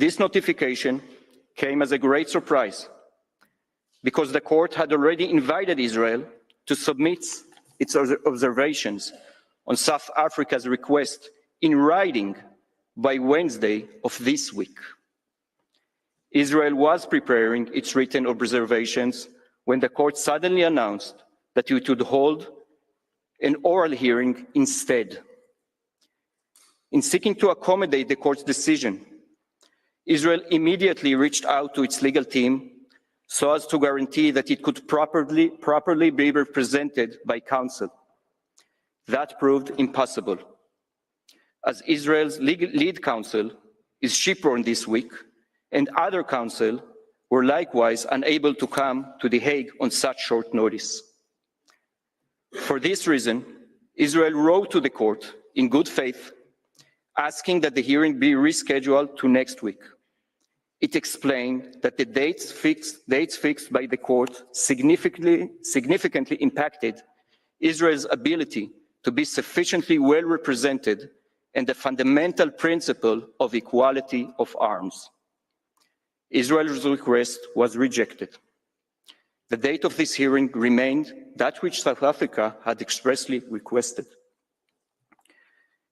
This notification came as a great surprise because the court had already invited Israel to submit its observations on South Africa's request in writing by Wednesday of this week. Israel was preparing its written observations when the court suddenly announced that it would hold an oral hearing instead. In seeking to accommodate the court's decision, Israel immediately reached out to its legal team so as to guarantee that it could properly be represented by counsel. That proved impossible, as Israel's lead counsel is shipborn this week, and other counsel were likewise unable to come to The Hague on such short notice. For this reason, Israel wrote to the court in good faith, asking that the hearing be rescheduled to next week. It explained that the dates fixed by the court significantly impacted Israel's ability to be sufficiently well represented and the fundamental principle of equality of arms. Israel's request was rejected. The date of this hearing remained that which South Africa had expressly requested.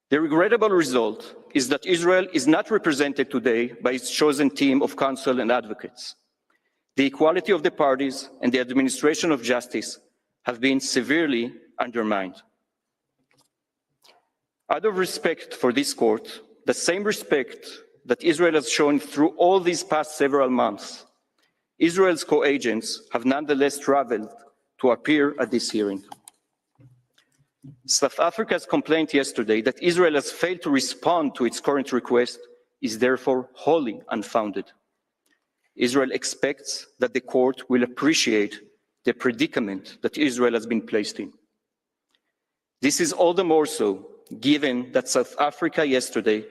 The regrettable result is that Israel is not represented today by its chosen team of counsel and advocates. The equality of the parties and the administration of justice have been severely undermined. Out of respect for this court, the same respect that Israel has shown through all these past several months, Israel's co-agents have nonetheless traveled to appear at this hearing. South Africa's complaint yesterday that Israel has failed to respond to its current request is therefore wholly unfounded. Israel expects that the court will appreciate the predicament that Israel has been placed in. This is all the more so given that South Africa yesterday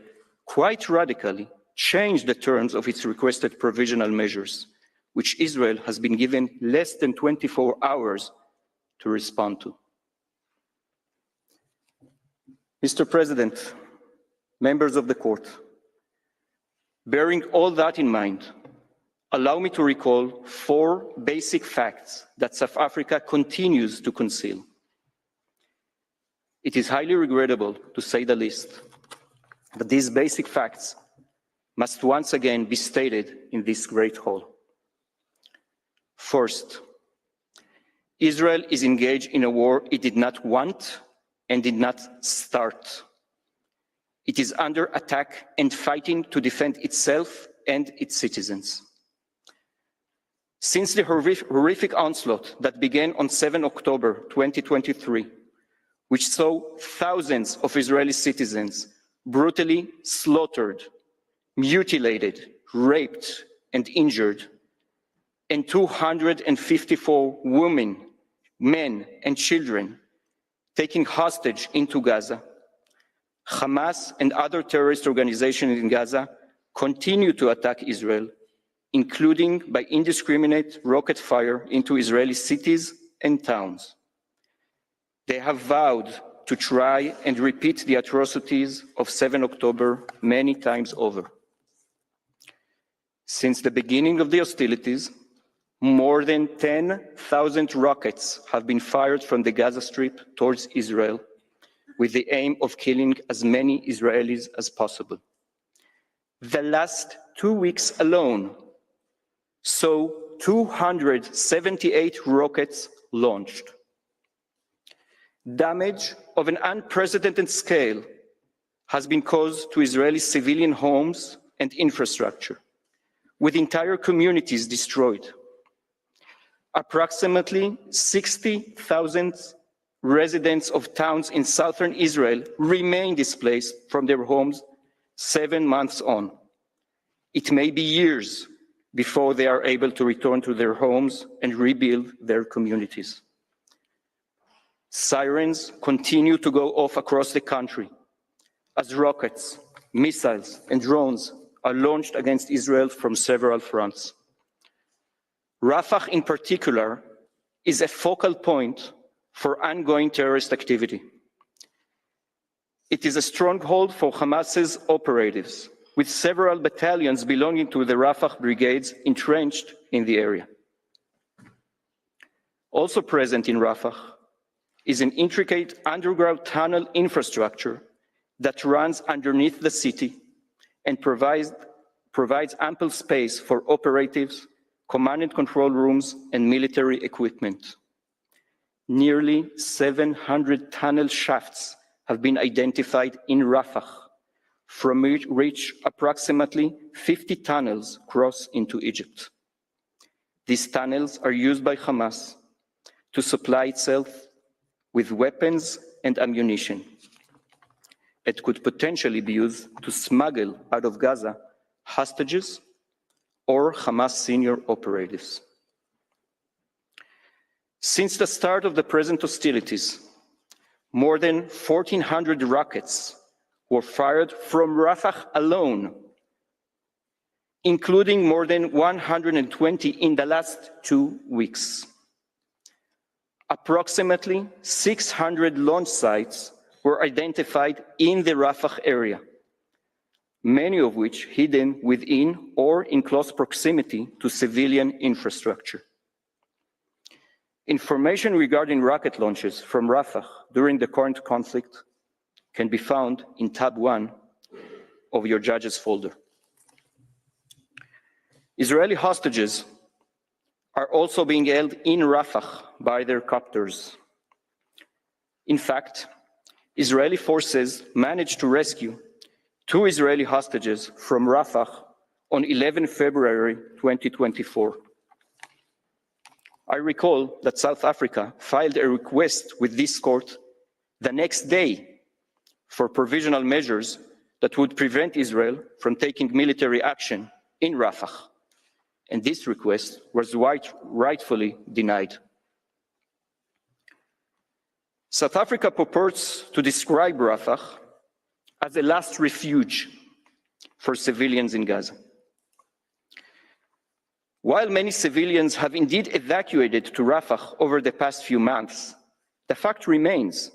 quite radically changed the terms of its requested provisional measures, which Israel has been given less than 24 hours to respond to. Mr. President, members of the court, bearing all that in mind, allow me to recall 4 basic facts that South Africa continues to conceal. It is highly regrettable, to say the least, that these basic facts must once again be stated in this great hall. First, Israel is engaged in a war it did not want and did not start. It is under attack and fighting to defend itself and its citizens. Since the horrific onslaught that began on 7 October 2023, which saw thousands of Israeli citizens brutally slaughtered, mutilated, raped, and injured, and 254 women, men, and children taken hostage into Gaza, Hamas and other terrorist organizations in Gaza continue to attack Israel, including by indiscriminate rocket fire into Israeli cities and towns. They have vowed to try and repeat the atrocities of 7 October many times over. Since the beginning of the hostilities, more than 10,000 rockets have been fired from the Gaza Strip towards Israel, with the aim of killing as many Israelis as possible. The last 2 weeks alone saw 278 rockets launched. Damage of an unprecedented scale has been caused to Israeli civilian homes and infrastructure, with entire communities destroyed. Approximately 60,000 residents of towns in southern Israel remain displaced from their homes 7 months on. It may be years before they are able to return to their homes and rebuild their communities. Sirens continue to go off across the country as rockets, missiles, and drones are launched against Israel from several fronts. Rafah, in particular, is a focal point for ongoing terrorist activity. It is a stronghold for Hamas's operatives, with several battalions belonging to the Rafah brigades entrenched in the area. Also present in Rafah is an intricate underground tunnel infrastructure that runs underneath the city and provides ample space for operatives, command and control rooms, and military equipment. Nearly 700 tunnel shafts have been identified in Rafah, from which approximately 50 tunnels cross into Egypt. These tunnels are used by Hamas to supply itself with weapons and ammunition. It could potentially be used to smuggle out of Gaza hostages or Hamas senior operatives. Since the start of the present hostilities, more than 1,400 rockets were fired from Rafah alone, including more than 120 in the last 2 weeks. Approximately 600 launch sites were identified in the Rafah area, many of which hidden within or in close proximity to civilian infrastructure. Information regarding rocket launches from Rafah during the current conflict can be found in tab 1 of your judges folder. Israeli hostages are also being held in Rafah by their captors. In fact, Israeli forces managed to rescue 2 Israeli hostages from Rafah on 11 February 2024. I recall that South Africa filed a request with this court the next day for provisional measures that would prevent Israel from taking military action in Rafah, and this request was rightfully denied. South Africa purports to describe Rafah as a last refuge for civilians in Gaza. While many civilians have indeed evacuated to Rafah over the past few months, the fact remains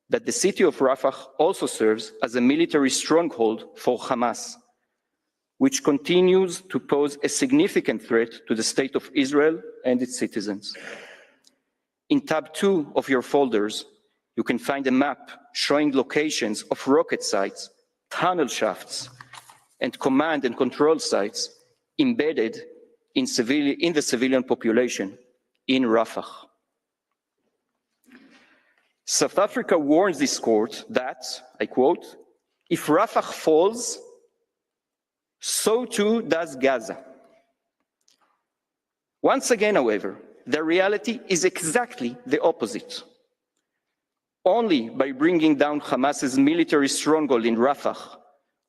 that the city of Rafah also serves as a military stronghold for Hamas, which continues to pose a significant threat to the state of Israel and its citizens. In tab 2 of your folders, you can find a map showing locations of rocket sites, tunnel shafts, and command and control sites embedded in the civilian population in Rafah. South Africa warns this court that, I quote, "If Rafah falls, so too does Gaza." Once again, however, the reality is exactly the opposite. Only by bringing down Hamas's military stronghold in Rafah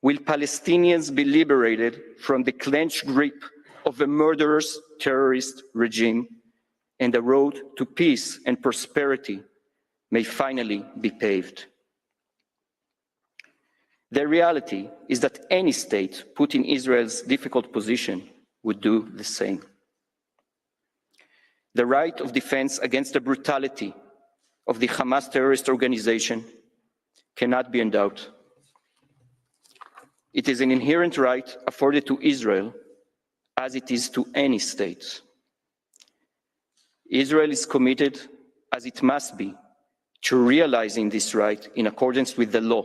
will Palestinians be liberated from the clenched grip of a murderous terrorist regime, and the road to peace and prosperity may finally be paved. The reality is that any state put in Israel's difficult position would do the same. The right of defense against the brutality of the Hamas terrorist organization cannot be in doubt. It is an inherent right afforded to Israel as it is to any state. Israel is committed, as it must be, to realizing this right in accordance with the law,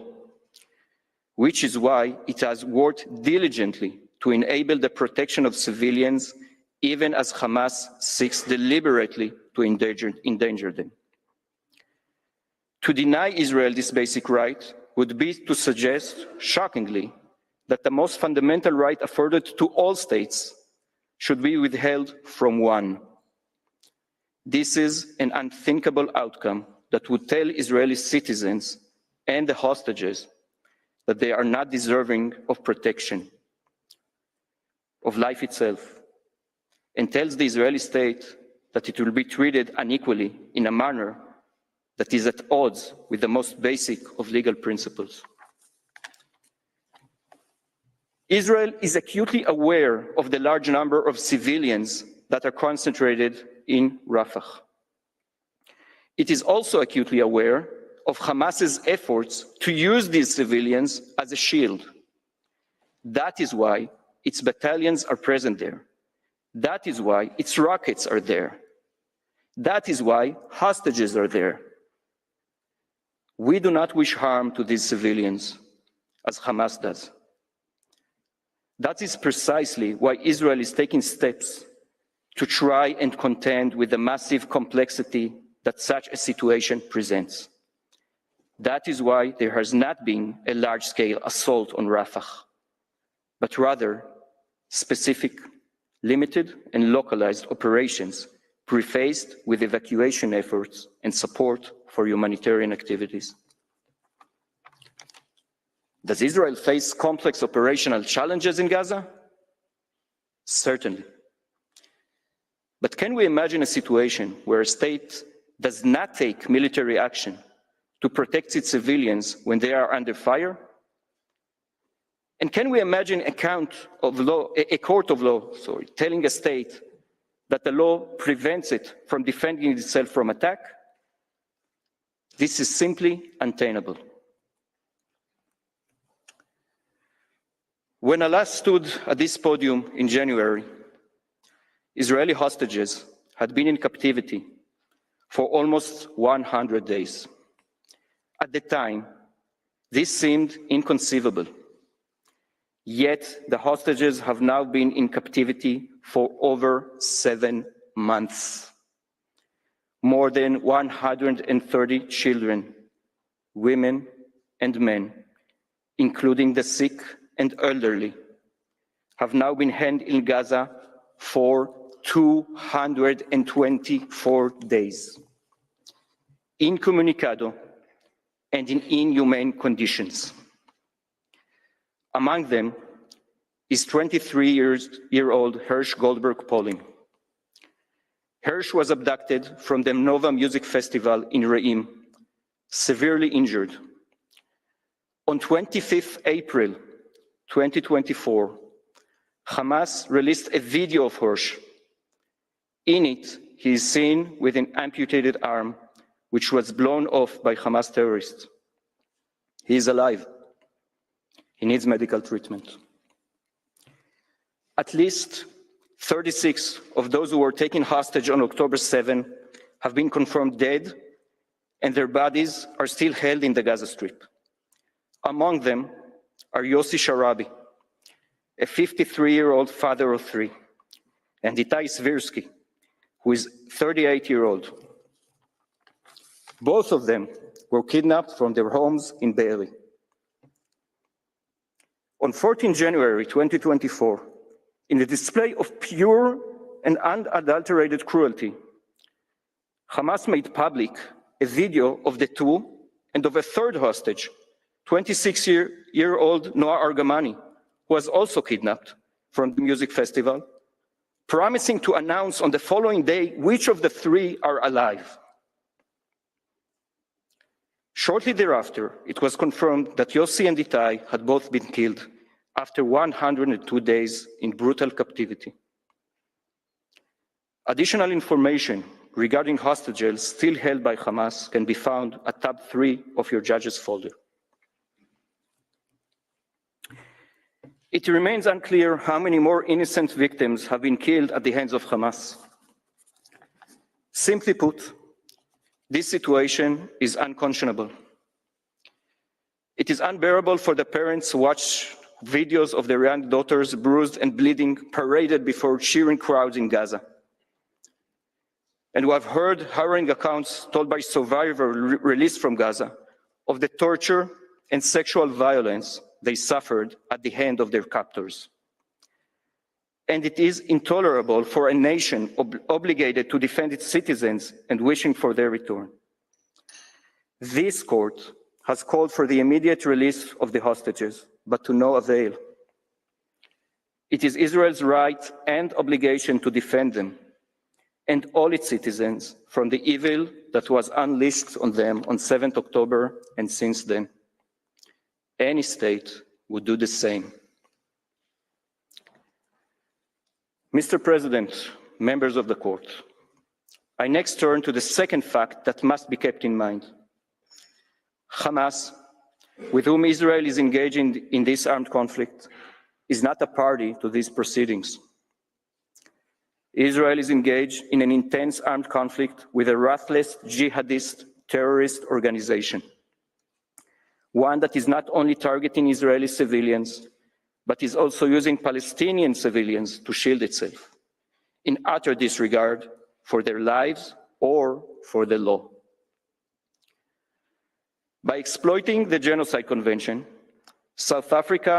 which is why it has worked diligently to enable the protection of civilians, even as Hamas seeks deliberately to endanger them. To deny Israel this basic right would be to suggest, shockingly, that the most fundamental right afforded to all states should be withheld from one. This is an unthinkable outcome that would tell Israeli citizens and the hostages that they are not deserving of protection, of life itself, and tells the Israeli state that it will be treated unequally in a manner that is at odds with the most basic of legal principles. Israel is acutely aware of the large number of civilians that are concentrated in Rafah. It is also acutely aware of Hamas's efforts to use these civilians as a shield. That is why its battalions are present there. That is why its rockets are there. That is why hostages are there. We do not wish harm to these civilians, as Hamas does. That is precisely why Israel is taking steps to try and contend with the massive complexity that such a situation presents. That is why there has not been a large-scale assault on Rafah, but rather specific, limited, and localized operations prefaced with evacuation efforts and support for humanitarian activities. Does Israel face complex operational challenges in Gaza? Certainly. But can we imagine a situation where a state does not take military action to protect its civilians when they are under fire? And can we imagine a court of law telling a state that the law prevents it from defending itself from attack? This is simply untenable. When I last stood at this podium in January, Israeli hostages had been in captivity for almost 100 days. At the time, this seemed inconceivable. Yet the hostages have now been in captivity for over 7 months. More than 130 children, women and men, including the sick and elderly, have now been held in Gaza for 224 days, incommunicado and in inhumane conditions. Among them is 23-year-old Hirsch Goldberg-Polin. Hirsch was abducted from the Nova Music Festival in Re'im, severely injured. On 25th April 2024, Hamas released a video of Hirsch. In it, he is seen with an amputated arm, which was blown off by Hamas terrorists. He is alive. He needs medical treatment. At least 36 of those who were taken hostage on October 7 have been confirmed dead, and their bodies are still held in the Gaza Strip. Among them are Yossi Sharabi, a 53-year-old father of 3, and Itai Svirsky, who is 38-year-old. Both of them were kidnapped from their homes in Be'eri. On 14 January 2024, in a display of pure and unadulterated cruelty, Hamas made public a video of the two and of a third hostage, 26-year-old Noah Argamani, who was also kidnapped from the music festival, promising to announce on the following day which of the 3 are alive. Shortly thereafter, it was confirmed that Yossi and Itai had both been killed after 102 days in brutal captivity. Additional information regarding hostages still held by Hamas can be found at tab 3 of your judges folder. It remains unclear how many more innocent victims have been killed at the hands of Hamas. Simply put, this situation is unconscionable. It is unbearable for the parents who watch videos of their young daughters bruised and bleeding paraded before cheering crowds in Gaza, and who have heard harrowing accounts told by survivors released from Gaza of the torture and sexual violence they suffered at the hand of their captors. And it is intolerable for a nation obligated to defend its citizens and wishing for their return. This court has called for the immediate release of the hostages, but to no avail. It is Israel's right and obligation to defend them and all its citizens from the evil that was unleashed on them on 7th October and since then. Any state would do the same. Mr. President, members of the court, I next turn to the second fact that must be kept in mind. Hamas, with whom Israel is engaging in this armed conflict, is not a party to these proceedings. Israel is engaged in an intense armed conflict with a ruthless jihadist terrorist organization, one that is not only targeting Israeli civilians, but is also using Palestinian civilians to shield itself, in utter disregard for their lives or for the law. By exploiting the Genocide Convention, South Africa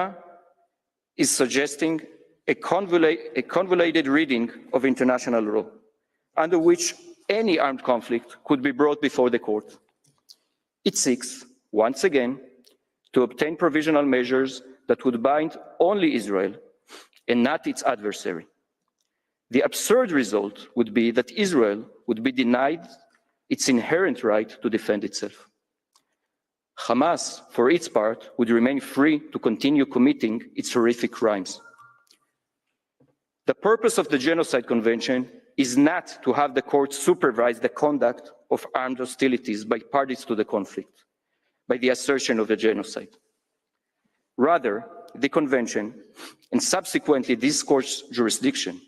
is suggesting a convoluted reading of international law, under which any armed conflict could be brought before the court. It seeks, once again, to obtain provisional measures that would bind only Israel and not its adversary. The absurd result would be that Israel would be denied its inherent right to defend itself. Hamas, for its part, would remain free to continue committing its horrific crimes. The purpose of the Genocide Convention is not to have the court supervise the conduct of armed hostilities by parties to the conflict, by the assertion of a genocide. Rather, the Convention, and subsequently this court's jurisdiction,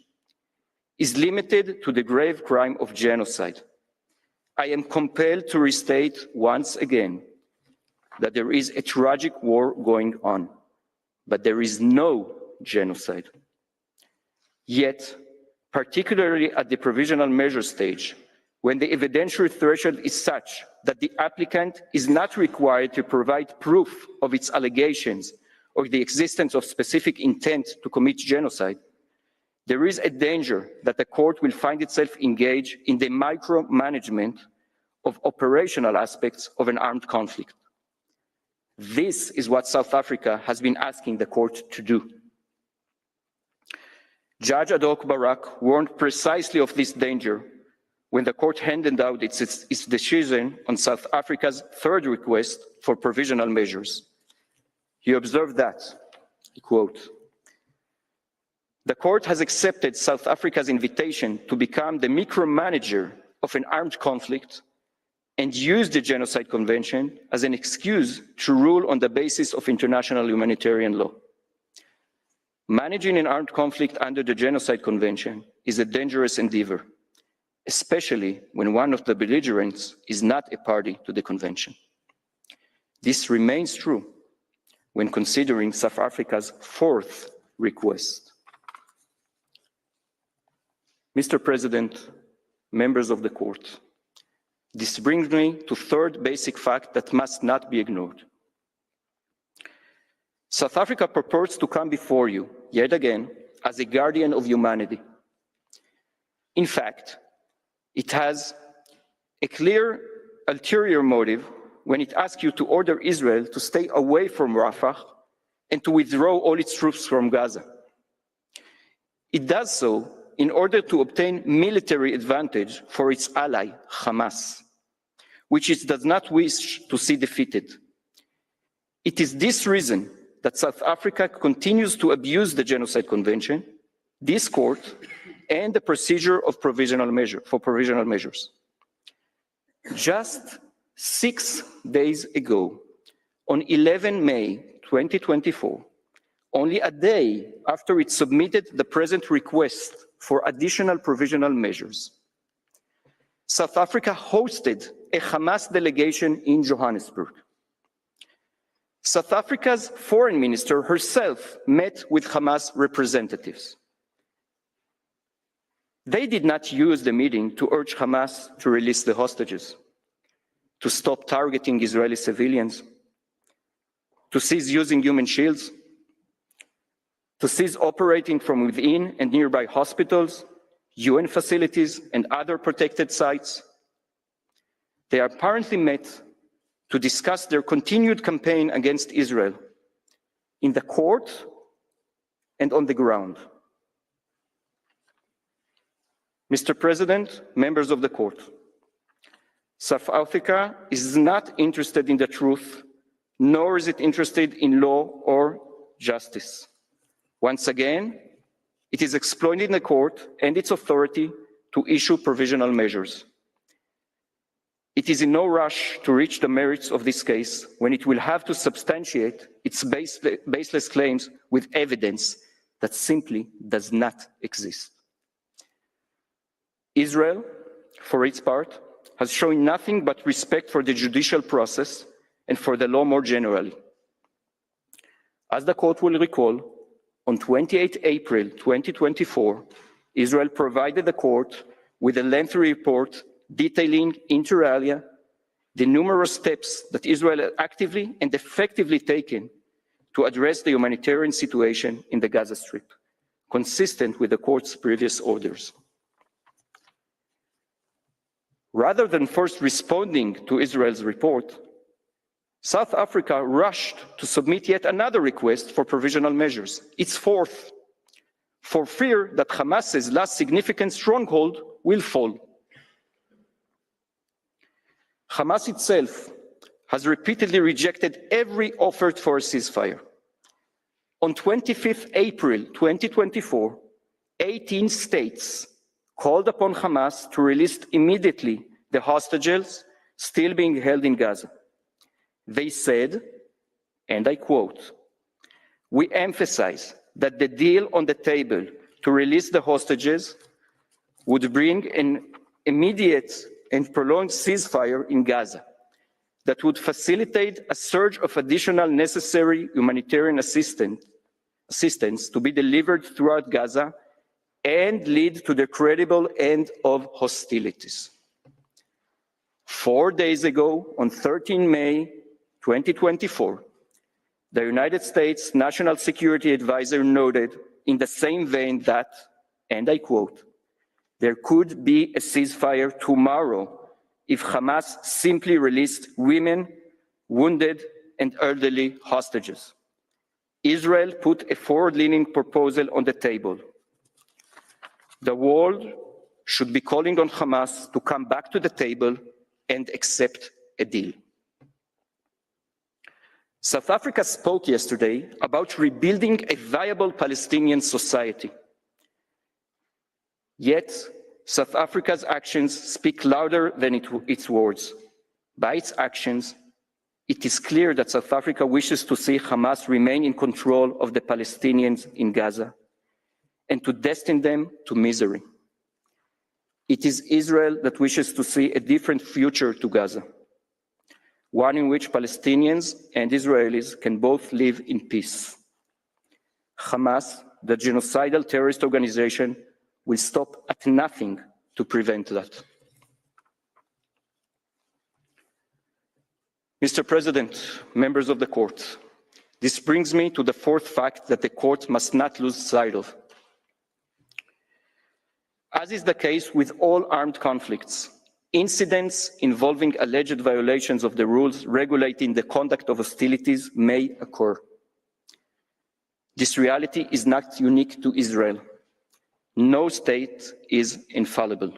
is limited to the grave crime of genocide. I am compelled to restate once again that there is a tragic war going on, but there is no genocide. Yet, particularly at the provisional measure stage, when the evidentiary threshold is such that the applicant is not required to provide proof of its allegations or the existence of specific intent to commit genocide, there is a danger that the court will find itself engaged in the micromanagement of operational aspects of an armed conflict. This is what South Africa has been asking the court to do. Judge Adok Barak warned precisely of this danger when the court handed out its decision on South Africa's third request for provisional measures. He observed that, quote, "The court has accepted South Africa's invitation to become the micromanager of an armed conflict and used the Genocide Convention as an excuse to rule on the basis of international humanitarian law. Managing an armed conflict under the Genocide Convention is a dangerous endeavor, especially when one of the belligerents is not a party to the convention. This remains true when considering South Africa's fourth request." Mr. President, members of the court, this brings me to third basic fact that must not be ignored. South Africa purports to come before you, yet again, as a guardian of humanity. In fact, it has a clear ulterior motive when it asks you to order Israel to stay away from Rafah and to withdraw all its troops from Gaza. It does so in order to obtain military advantage for its ally, Hamas, which it does not wish to see defeated. It is this reason that South Africa continues to abuse the Genocide Convention, this court, and the procedure of provisional measures. Just 6 days ago, on 11 May 2024, only a day after it submitted the present request for additional provisional measures, South Africa hosted a Hamas delegation in Johannesburg. South Africa's foreign minister herself met with Hamas representatives. They did not use the meeting to urge Hamas to release the hostages, to stop targeting Israeli civilians, to cease using human shields, to cease operating from within and nearby hospitals, UN facilities, and other protected sites. They apparently met to discuss their continued campaign against Israel in the court and on the ground. Mr. President, members of the court, South Africa is not interested in the truth, nor is it interested in law or justice. Once again, it is exploiting the court and its authority to issue provisional measures. It is in no rush to reach the merits of this case when it will have to substantiate its baseless claims with evidence that simply does not exist. Israel, for its part, has shown nothing but respect for the judicial process and for the law more generally. As the court will recall, on 28 April 2024, Israel provided the court with a lengthy report detailing inter alia the numerous steps that Israel had actively and effectively taken to address the humanitarian situation in the Gaza Strip, consistent with the court's previous orders. Rather than first responding to Israel's report, South Africa rushed to submit yet another request for provisional measures, its fourth, for fear that Hamas's last significant stronghold will fall. Hamas itself has repeatedly rejected every offer for a ceasefire. On 25 April 2024, 18 states called upon Hamas to release immediately the hostages still being held in Gaza. They said, and I quote, "We emphasize that the deal on the table to release the hostages would bring an immediate and prolonged ceasefire in Gaza that would facilitate a surge of additional necessary humanitarian assistance to be delivered throughout Gaza and lead to the credible end of hostilities." 4 days ago, on 13 May 2024, the United States National Security Advisor noted in the same vein that, and I quote, "There could be a ceasefire tomorrow if Hamas simply released women, wounded, and elderly hostages." Israel put a forward-leaning proposal on the table. The world should be calling on Hamas to come back to the table and accept a deal. South Africa spoke yesterday about rebuilding a viable Palestinian society. Yet, South Africa's actions speak louder than its words. By its actions, it is clear that South Africa wishes to see Hamas remain in control of the Palestinians in Gaza and to destine them to misery. It is Israel that wishes to see a different future to Gaza, one in which Palestinians and Israelis can both live in peace. Hamas, the genocidal terrorist organization, will stop at nothing to prevent that. Mr. President, members of the court, this brings me to the fourth fact that the court must not lose sight of. As is the case with all armed conflicts, incidents involving alleged violations of the rules regulating the conduct of hostilities may occur. This reality is not unique to Israel. No state is infallible.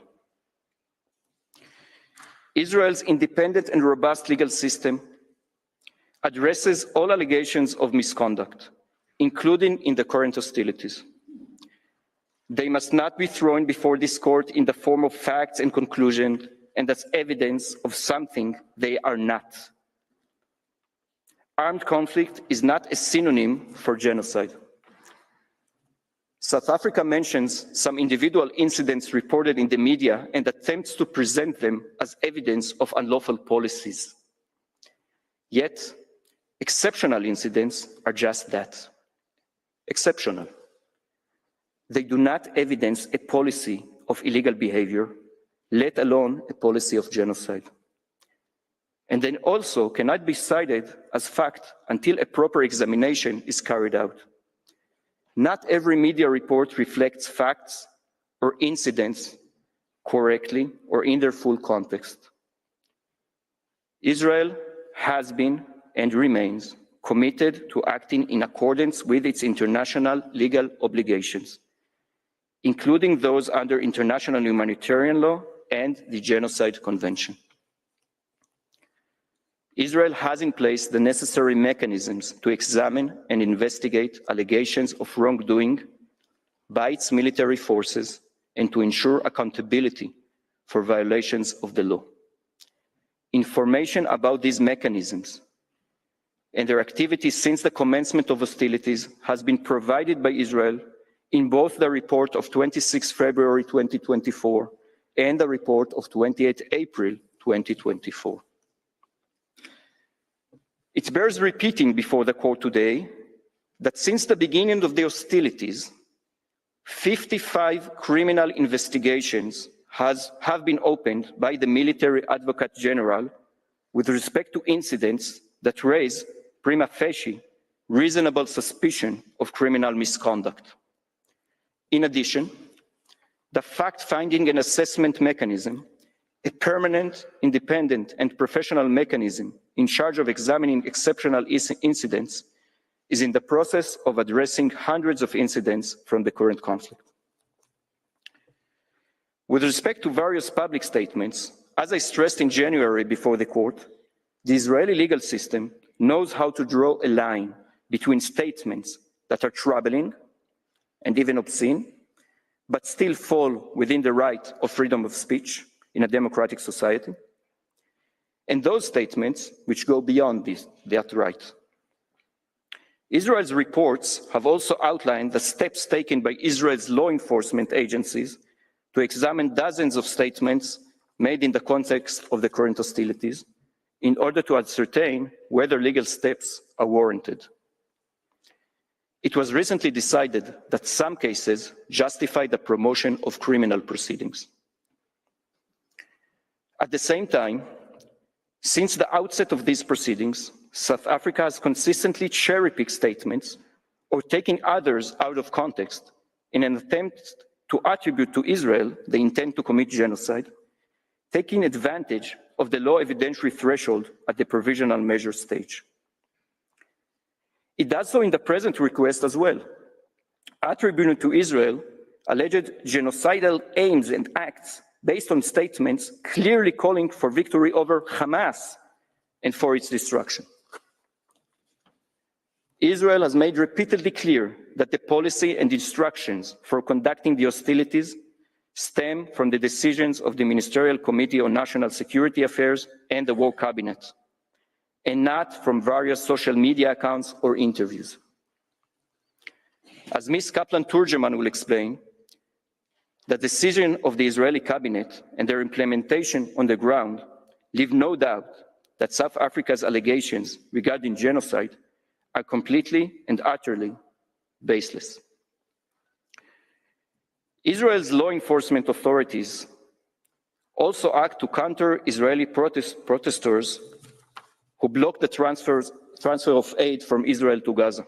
Israel's independent and robust legal system addresses all allegations of misconduct, including in the current hostilities. They must not be thrown before this court in the form of facts and conclusions and as evidence of something they are not. Armed conflict is not a synonym for genocide. South Africa mentions some individual incidents reported in the media and attempts to present them as evidence of unlawful policies. Yet, exceptional incidents are just that, exceptional. They do not evidence a policy of illegal behavior, let alone a policy of genocide. And then also cannot be cited as fact until a proper examination is carried out. Not every media report reflects facts or incidents correctly or in their full context. Israel has been and remains committed to acting in accordance with its international legal obligations, including those under international humanitarian law and the Genocide Convention. Israel has in place the necessary mechanisms to examine and investigate allegations of wrongdoing by its military forces and to ensure accountability for violations of the law. information about these mechanisms and their activities since the commencement of hostilities has been provided by Israel in both the report of 26 February 2024 and the report of 28 April 2024. It bears repeating before the court today that since the beginning of the hostilities, 55 criminal investigations have been opened by the military advocate general with respect to incidents that raise prima facie reasonable suspicion of criminal misconduct. In addition, the fact-finding and assessment mechanism, a permanent, independent, and professional mechanism in charge of examining exceptional incidents, is in the process of addressing hundreds of incidents from the current conflict. With respect to various public statements, as I stressed in January before the court, the Israeli legal system knows how to draw a line between statements that are troubling and even obscene, but still fall within the right of freedom of speech in a democratic society, and those statements which go beyond that right. Israel's reports have also outlined the steps taken by Israel's law enforcement agencies to examine dozens of statements made in the context of the current hostilities in order to ascertain whether legal steps are warranted. It was recently decided that some cases justify the promotion of criminal proceedings. At the same time, since the outset of these proceedings, South Africa has consistently cherry-picked statements or taken others out of context in an attempt to attribute to Israel the intent to commit genocide, taking advantage of the low evidentiary threshold at the provisional measure stage. It does so in the present request as well, attributing to Israel alleged genocidal aims and acts based on statements clearly calling for victory over Hamas and for its destruction. Israel has made repeatedly clear that the policy and instructions for conducting the hostilities stem from the decisions of the Ministerial Committee on National Security Affairs and the War Cabinet, and not from various social media accounts or interviews. As Ms. Kaplan-Turgeman will explain, the decision of the Israeli cabinet and their implementation on the ground leave no doubt that South Africa's allegations regarding genocide are completely and utterly baseless. Israel's law enforcement authorities also act to counter Israeli protesters who blocked the transfer of aid from Israel to Gaza.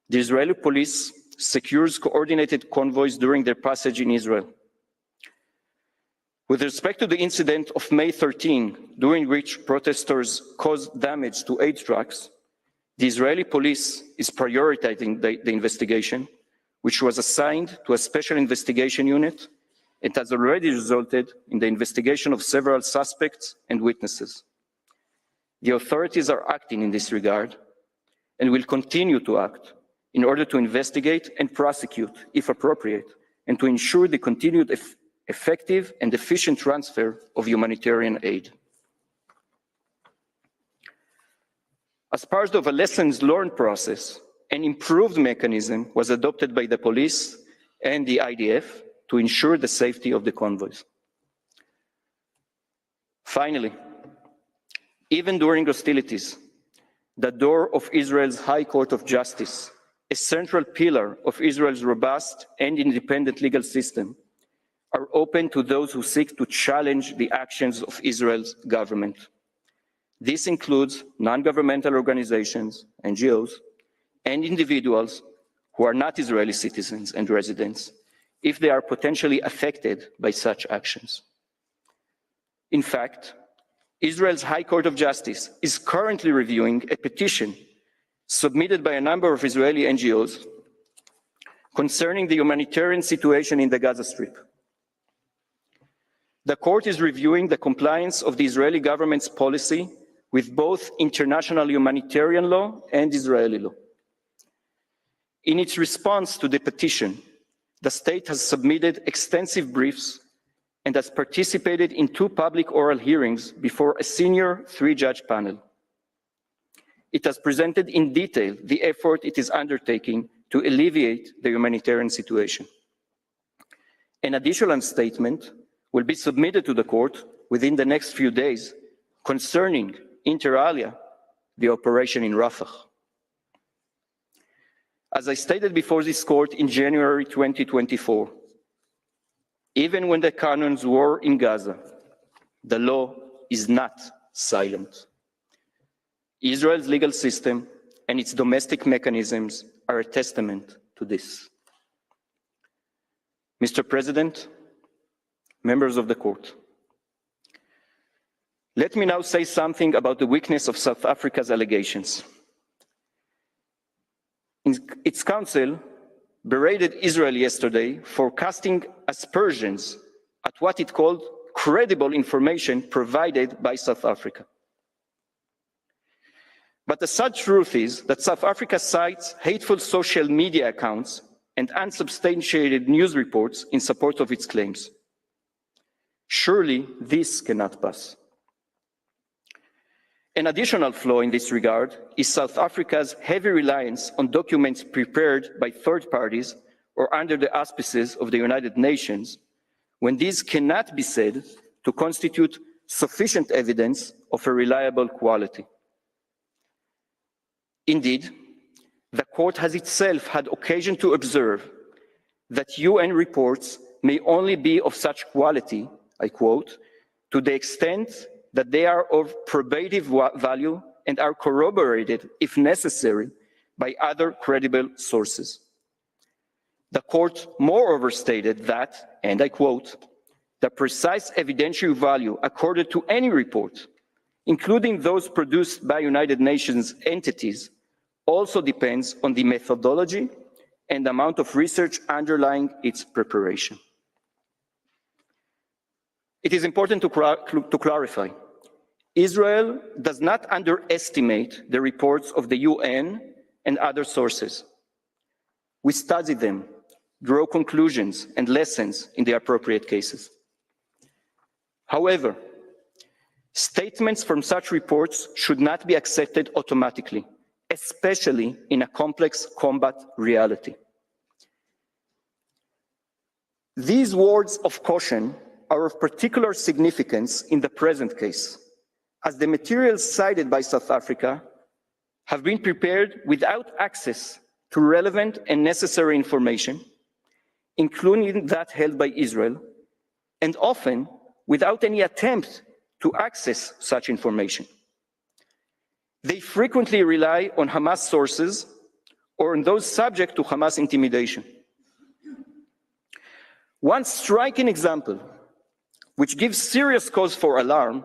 The Israeli police secures coordinated convoys during their passage in Israel. With respect to the incident of May 13, during which protesters caused damage to aid trucks, the Israeli police is prioritizing the investigation, which was assigned to a special investigation unit and has already resulted in the investigation of several suspects and witnesses. The authorities are acting in this regard and will continue to act in order to investigate and prosecute, if appropriate, and to ensure the continued effective and efficient transfer of humanitarian aid. As part of a lessons learned process, an improved mechanism was adopted by the police and the IDF to ensure the safety of the convoys. Finally, even during hostilities, the door of Israel's High Court of Justice, a central pillar of Israel's robust and independent legal system, are open to those who seek to challenge the actions of Israel's government. This includes non-governmental organizations, NGOs, and individuals who are not Israeli citizens and residents, if they are potentially affected by such actions. In fact, Israel's High Court of Justice is currently reviewing a petition submitted by a number of Israeli NGOs concerning the humanitarian situation in the Gaza Strip. The court is reviewing the compliance of the Israeli government's policy with both international humanitarian law and Israeli law. In its response to the petition, the state has submitted extensive briefs and has participated in 2 public oral hearings before a senior 3-judge panel. It has presented in detail the effort it is undertaking to alleviate the humanitarian situation. An additional statement will be submitted to the court within the next few days concerning, inter alia, the operation in Rafah. As I stated before this court in January 2024, even when the cannons were in Gaza, the law is not silent. Israel's legal system and its domestic mechanisms are a testament to this. Mr. President, members of the court, let me now say something about the weakness of South Africa's allegations. Its counsel berated Israel yesterday for casting aspersions at what it called credible information provided by South Africa. But the sad truth is that South Africa cites hateful social media accounts and unsubstantiated news reports in support of its claims. Surely this cannot pass. An additional flaw in this regard is South Africa's heavy reliance on documents prepared by third parties or under the auspices of the United Nations, when these cannot be said to constitute sufficient evidence of a reliable quality. Indeed, the court has itself had occasion to observe that UN reports may only be of such quality, I quote, to the extent that they are of probative value and are corroborated, if necessary, by other credible sources. The court moreover stated that, and I quote, the precise evidentiary value accorded to any report, including those produced by United Nations entities, also depends on the methodology and the amount of research underlying its preparation. It is important to clarify. Israel does not underestimate the reports of the UN and other sources. We study them, draw conclusions and lessons in the appropriate cases. However, statements from such reports should not be accepted automatically, especially in a complex combat reality. These words of caution are of particular significance in the present case, as the materials cited by South Africa have been prepared without access to relevant and necessary information, including that held by Israel, and often without any attempt to access such information. They frequently rely on Hamas sources or on those subject to Hamas intimidation. One striking example, which gives serious cause for alarm,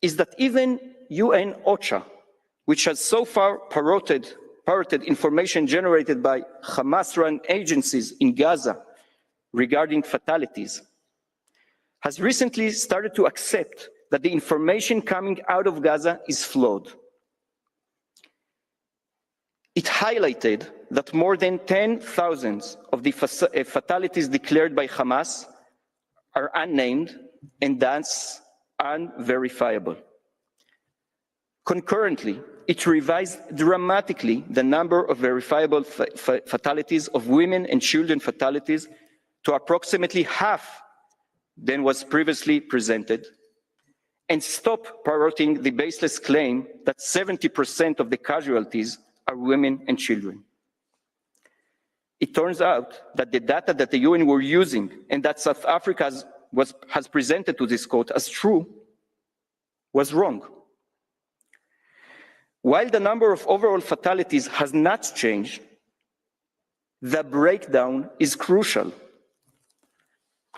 is that even UN OCHA, which has so far parroted information generated by Hamas-run agencies in Gaza regarding fatalities, has recently started to accept that the information coming out of Gaza is flawed. It highlighted that more than 10,000 of the fatalities declared by Hamas are unnamed and thus unverifiable. Concurrently, it revised dramatically the number of verifiable fatalities of women and children fatalities to approximately half than was previously presented, and stop parroting the baseless claim that 70% of the casualties are women and children. It turns out that the data that the UN were using and that South Africa has presented to this court as true was wrong. While the number of overall fatalities has not changed, the breakdown is crucial.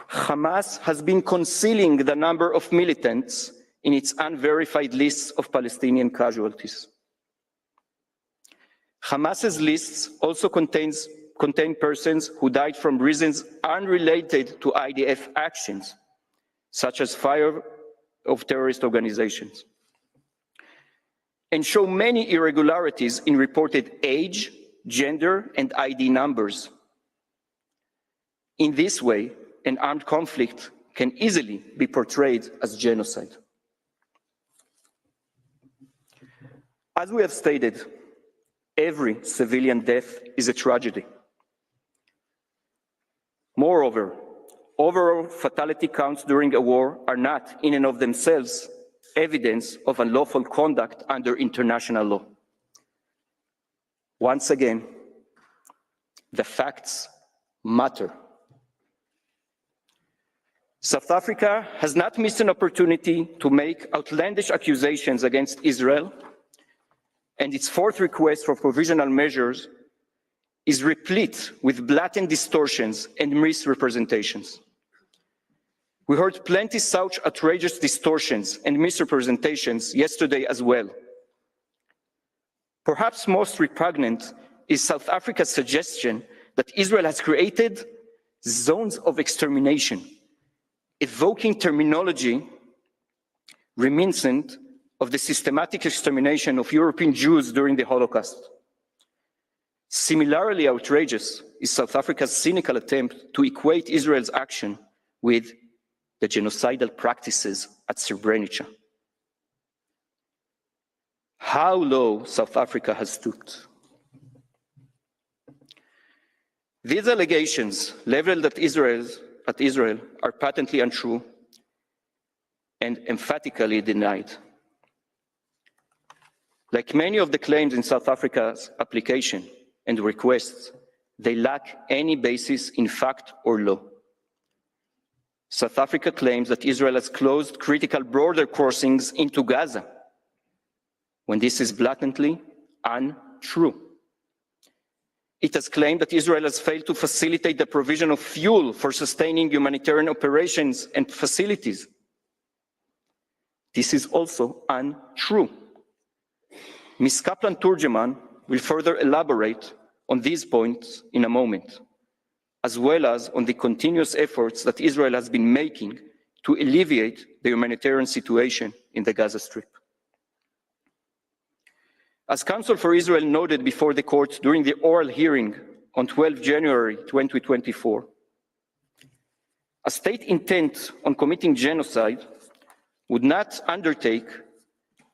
Hamas has been concealing the number of militants in its unverified lists of Palestinian casualties. Hamas's lists also contain persons who died from reasons unrelated to IDF actions, such as fire of terrorist organizations, and show many irregularities in reported age, gender, and ID numbers. In this way, an armed conflict can easily be portrayed as genocide. As we have stated, every civilian death is a tragedy. Moreover, overall fatality counts during a war are not, in and of themselves, evidence of unlawful conduct under international law. Once again, the facts matter. South Africa has not missed an opportunity to make outlandish accusations against Israel, and its fourth request for provisional measures is replete with blatant distortions and misrepresentations. We heard plenty such outrageous distortions and misrepresentations yesterday as well. Perhaps most repugnant is South Africa's suggestion that Israel has created zones of extermination, evoking terminology reminiscent of the systematic extermination of European Jews during the Holocaust. Similarly outrageous is South Africa's cynical attempt to equate Israel's action with the genocidal practices at Srebrenica. How low South Africa has stooped. These allegations leveled at Israel are patently untrue and emphatically denied. Like many of the claims in South Africa's application and requests, they lack any basis in fact or law. South Africa claims that Israel has closed critical border crossings into Gaza, when this is blatantly untrue. It has claimed that Israel has failed to facilitate the provision of fuel for sustaining humanitarian operations and facilities. This is also untrue. Ms. Kaplan-Turgeman will further elaborate on these points in a moment, as well as on the continuous efforts that Israel has been making to alleviate the humanitarian situation in the Gaza Strip. As Counsel for Israel noted before the court during the oral hearing on 12 January 2024, a state intent on committing genocide would not undertake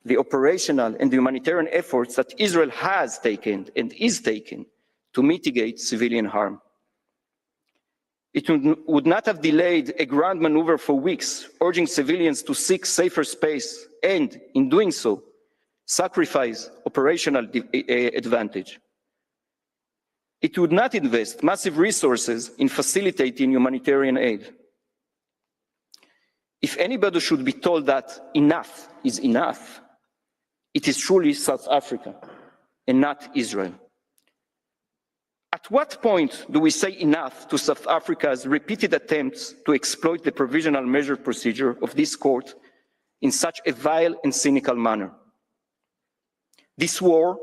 the operational and humanitarian efforts that Israel has taken and is taking to mitigate civilian harm. It would not have delayed a grand maneuver for weeks, urging civilians to seek safer space and, in doing so, sacrifice operational advantage. It would not invest massive resources in facilitating humanitarian aid. If anybody should be told that enough is enough, it is truly South Africa and not Israel. At what point do we say enough to South Africa's repeated attempts to exploit the provisional measure procedure of this court in such a vile and cynical manner? This war,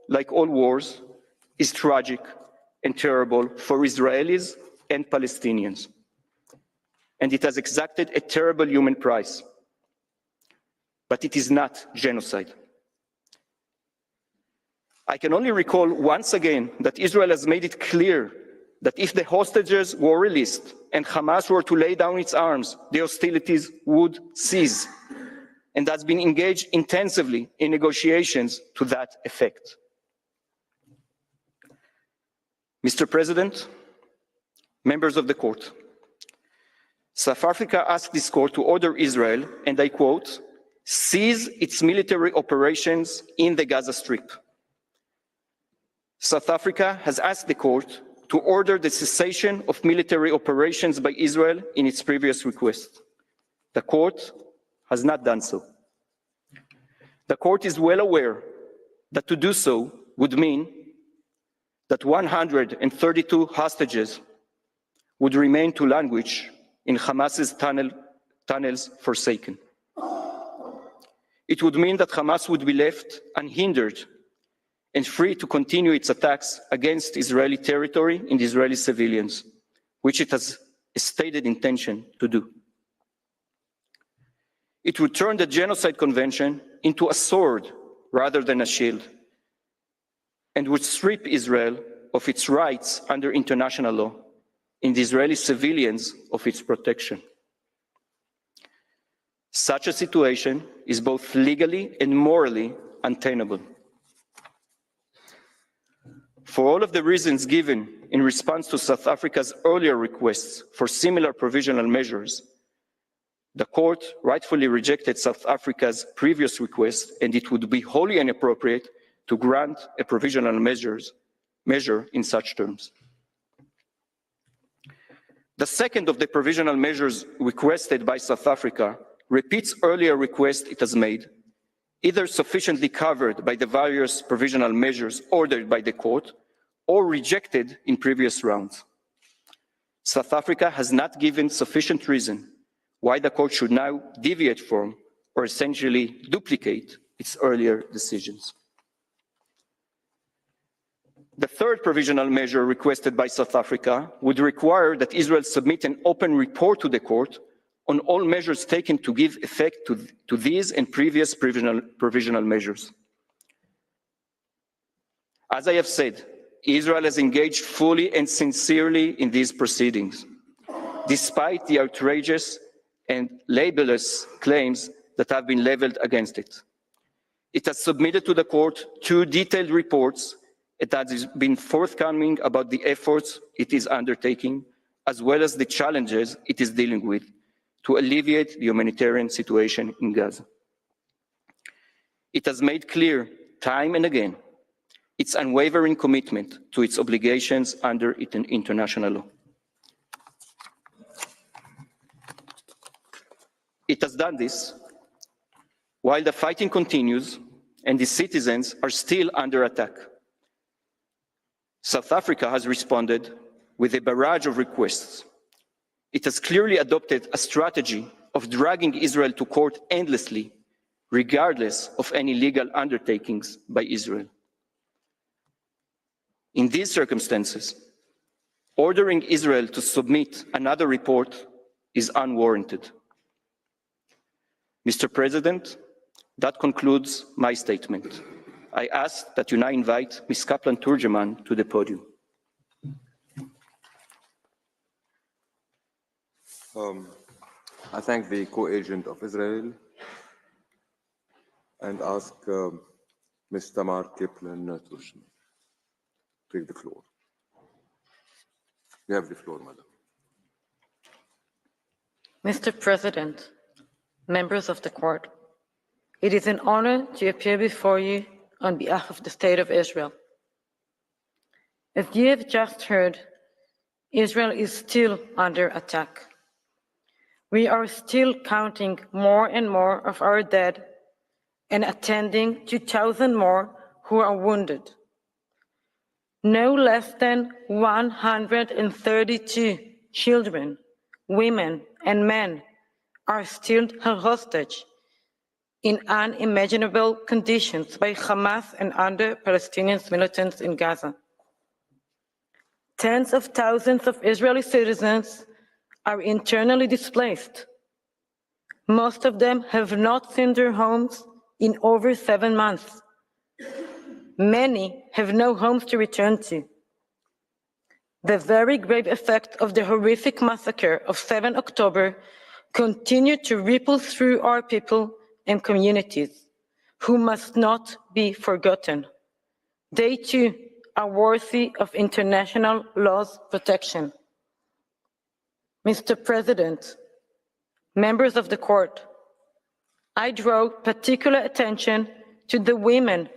like all wars, is tragic and terrible for Israelis and Palestinians, and it has exacted a terrible human price. But it is not genocide. I can only recall once again that Israel has made it clear that if the hostages were released and Hamas were to lay down its arms, the hostilities would cease, and has been engaged intensively in negotiations to that effect. Mr. President, members of the court, South Africa asked this court to order Israel, and I quote, cease its military operations in the Gaza Strip. South Africa has asked the court to order the cessation of military operations by Israel in its previous request. The court has not done so. The court is well aware that to do so would mean that 132 hostages would remain to languish in Hamas's tunnels forsaken. It would mean that Hamas would be left unhindered and free to continue its attacks against Israeli territory and Israeli civilians, which it has a stated intention to do. It would turn the Genocide Convention into a sword rather than a shield, and would strip Israel of its rights under international law and the Israeli civilians of its protection. Such a situation is both legally and morally untenable. For all of the reasons given in response to South Africa's earlier requests for similar provisional measures, the court rightfully rejected South Africa's previous request, and it would be wholly inappropriate to grant a provisional measure in such terms. The second of the provisional measures requested by South Africa repeats earlier requests it has made, either sufficiently covered by the various provisional measures ordered by the court or rejected in previous rounds. South Africa has not given sufficient reason why the court should now deviate from or essentially duplicate its earlier decisions. The third provisional measure requested by South Africa would require that Israel submit an open report to the court on all measures taken to give effect to these and previous provisional measures. As I have said, Israel has engaged fully and sincerely in these proceedings, despite the outrageous and libelous claims that have been leveled against it. It has submitted to the court 2 detailed reports that has been forthcoming about the efforts it is undertaking, as well as the challenges it is dealing with to alleviate the humanitarian situation in Gaza. It has made clear time and again its unwavering commitment to its obligations under international law. It has done this while the fighting continues and the citizens are still under attack. South Africa has responded with a barrage of requests. It has clearly adopted a strategy of dragging Israel to court endlessly, regardless of any legal undertakings by Israel. In these circumstances, ordering Israel to submit another report is unwarranted. Mr. President, that concludes my statement. I ask that you now invite Ms. Kaplan-Turgeman to the podium. I thank the co-agent of Israel and ask Ms. Tamar Kaplan-Turgeman to take the floor. You have the floor, madam. Mr. President, members of the court, it is an honor to appear before you on behalf of the State of Israel. As you have just heard, Israel is still under attack. We are still counting more and more of our dead and attending to 2,000 more who are wounded. No less than 132 children, women, and men are still held hostage in unimaginable conditions by Hamas and other Palestinian militants in Gaza. Tens of thousands of Israeli citizens are internally displaced. Most of them have not seen their homes in over 7 months. Many have no homes to return to. The very grave effect of the horrific massacre of 7 October continue to ripple through our people and communities who must not be forgotten. They too are worthy of international law's protection. Mr. President, members of the court, I draw particular attention to the women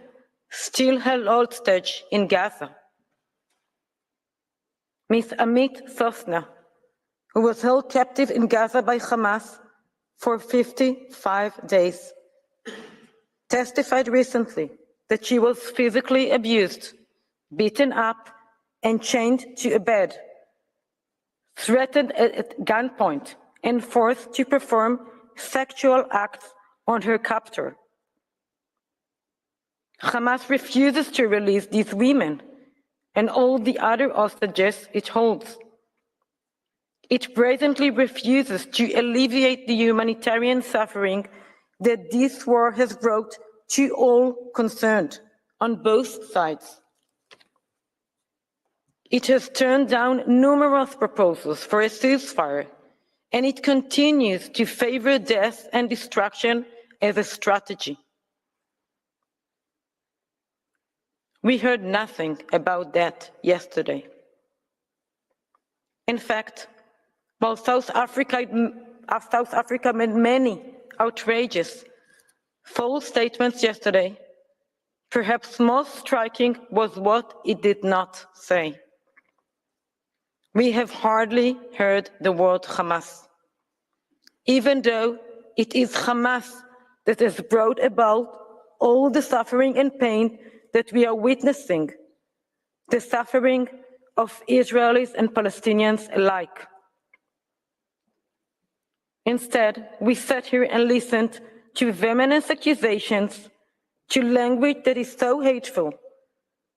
still held hostage in Gaza. Ms. Amit Sosna, who was held captive in Gaza by Hamas for 55 days, testified recently that she was physically abused, beaten up, and chained to a bed, threatened at gunpoint, and forced to perform sexual acts on her captor. Hamas refuses to release these women and all the other hostages it holds. It brazenly refuses to alleviate the humanitarian suffering that this war has brought to all concerned on both sides. It has turned down numerous proposals for a ceasefire and it continues to favor death and destruction as a strategy. We heard nothing about that yesterday. In fact, while South Africa made many outrageous, false statements yesterday, perhaps most striking was what it did not say. We have hardly heard the word Hamas, even though it is Hamas that has brought about all the suffering and pain that we are witnessing, the suffering of Israelis and Palestinians alike. Instead, we sat here and listened to venomous accusations, to language that is so hateful,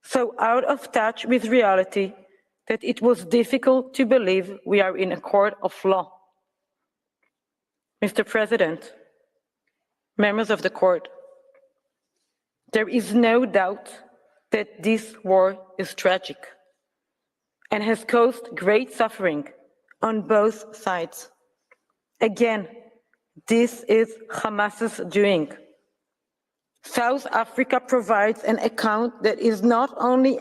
so out of touch with reality, that it was difficult to believe we are in a court of law. Mr. President, members of the court, there is no doubt that this war is tragic and has caused great suffering on both sides. Again, this is Hamas's doing. South Africa provides an account that is not only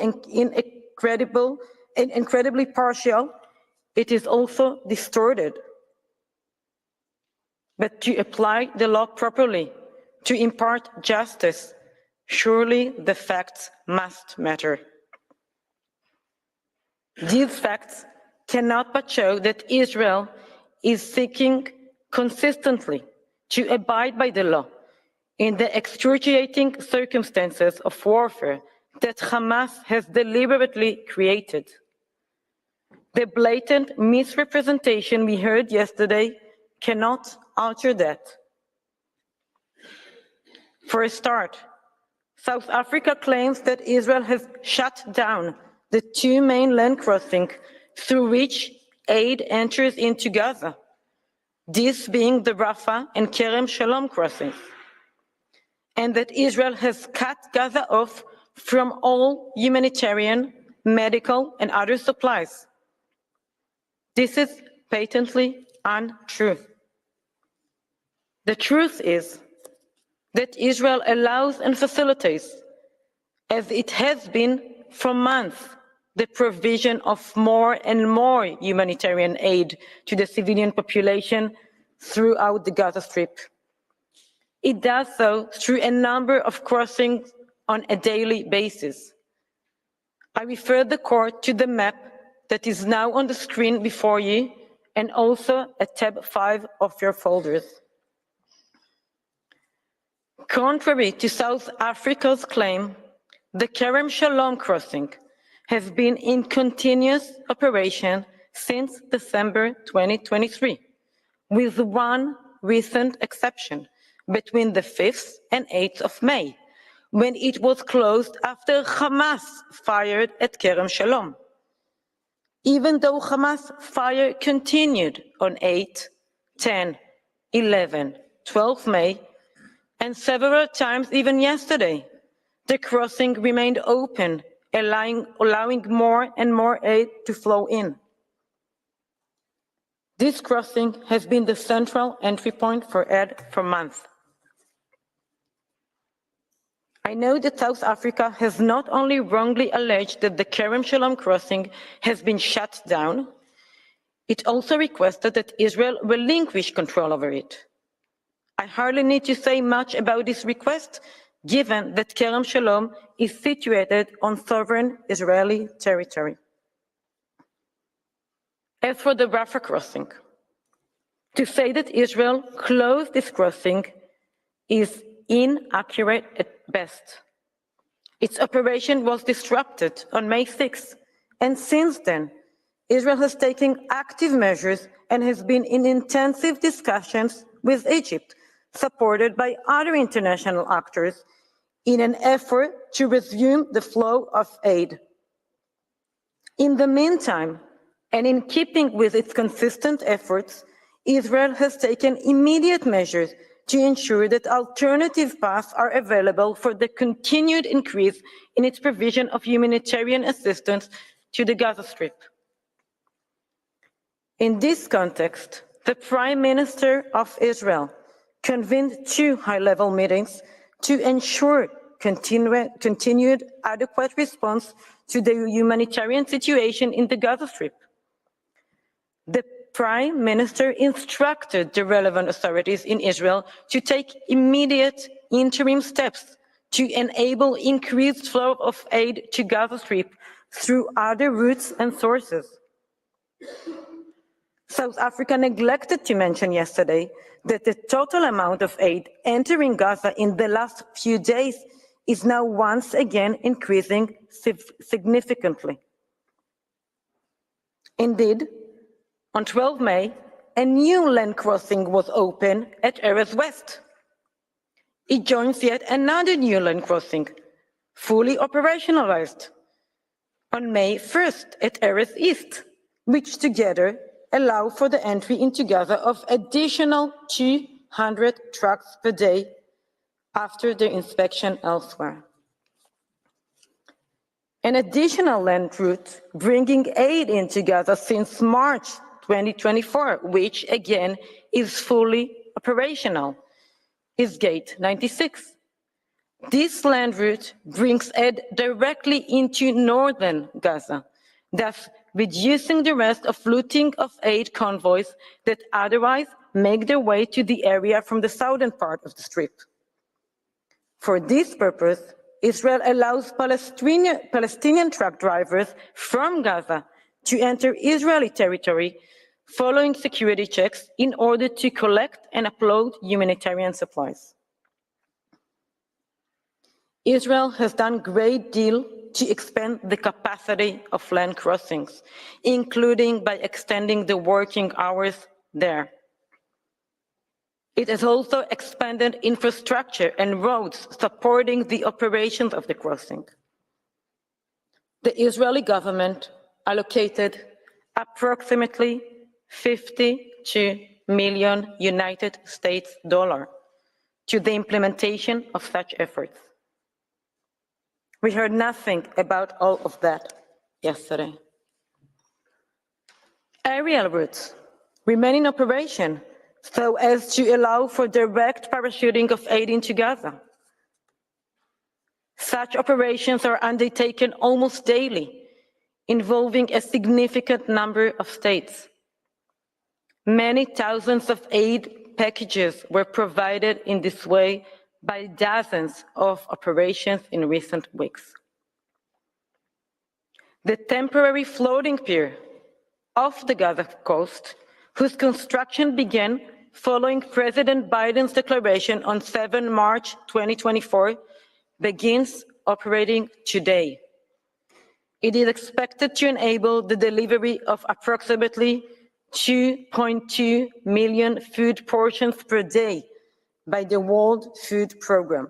incredibly partial, it is also distorted. But to apply the law properly, to impart justice, surely the facts must matter. These facts cannot but show that Israel is seeking consistently to abide by the law in the excruciating circumstances of warfare that Hamas has deliberately created. The blatant misrepresentation we heard yesterday cannot alter that. For a start, South Africa claims that Israel has shut down the two main land crossings through which aid enters into Gaza, this being the Rafah and Kerem Shalom crossings, and that Israel has cut Gaza off from all humanitarian, medical, and other supplies. This is patently untrue. The truth is that Israel allows and facilitates, as it has been for months, the provision of more and more humanitarian aid to the civilian population throughout the Gaza Strip. It does so through a number of crossings on a daily basis. I refer the court to the map that is now on the screen before you, and also at tab 5 of your folders. Contrary to South Africa's claim, the Kerem Shalom crossing has been in continuous operation since December 2023, with one recent exception between the 5th and 8th of May, when it was closed after Hamas fired at Kerem Shalom. Even though Hamas fire continued on 8, 10, 11, 12 May, and several times even yesterday, the crossing remained open, allowing more and more aid to flow in. This crossing has been the central entry point for aid for months. I know that South Africa has not only wrongly alleged that the Kerem Shalom crossing has been shut down, it also requested that Israel relinquish control over it. I hardly need to say much about this request, given that Kerem Shalom is situated on sovereign Israeli territory. As for the Rafah crossing, to say that Israel closed this crossing is inaccurate at best. Its operation was disrupted on May 6, and since then, Israel has taken active measures and has been in intensive discussions with Egypt, supported by other international actors, in an effort to resume the flow of aid. In the meantime, and in keeping with its consistent efforts, Israel has taken immediate measures to ensure that alternative paths are available for the continued increase in its provision of humanitarian assistance to the Gaza Strip. In this context, the Prime Minister of Israel convened 2 high-level meetings to ensure continued adequate response to the humanitarian situation in the Gaza Strip. The Prime Minister instructed the relevant authorities in Israel to take immediate interim steps to enable increased flow of aid to Gaza Strip through other routes and sources. South Africa neglected to mention yesterday that the total amount of aid entering Gaza in the last few days is now once again increasing significantly. Indeed, on 12 May, a new land crossing was opened at Erez West. It joins yet another new land crossing, fully operationalized, on May 1st at Erez East, which together allow for the entry into Gaza of additional 200 trucks per day after their inspection elsewhere. An additional land route bringing aid into Gaza since March 2024, which again is fully operational, is Gate 96. This land route brings aid directly into northern Gaza, thus reducing the risk of looting of aid convoys that otherwise make their way to the area from the southern part of the Strip. For this purpose, Israel allows Palestinian truck drivers from Gaza to enter Israeli territory following security checks in order to collect and upload humanitarian supplies. Israel has done a great deal to expand the capacity of land crossings, including by extending the working hours there. It has also expanded infrastructure and roads supporting the operations of the crossing. The Israeli government allocated approximately 52 million United States dollars to the implementation of such efforts. We heard nothing about all of that yesterday. Aerial routes remain in operation so as to allow for direct parachuting of aid into Gaza. Such operations are undertaken almost daily, involving a significant number of states. Many thousands of aid packages were provided in this way by dozens of operations in recent weeks. The temporary floating pier off the Gaza coast, whose construction began following President Biden's declaration on 7 March 2024, begins operating today. It is expected to enable the delivery of approximately 2.2 million food portions per day by the World Food Programme.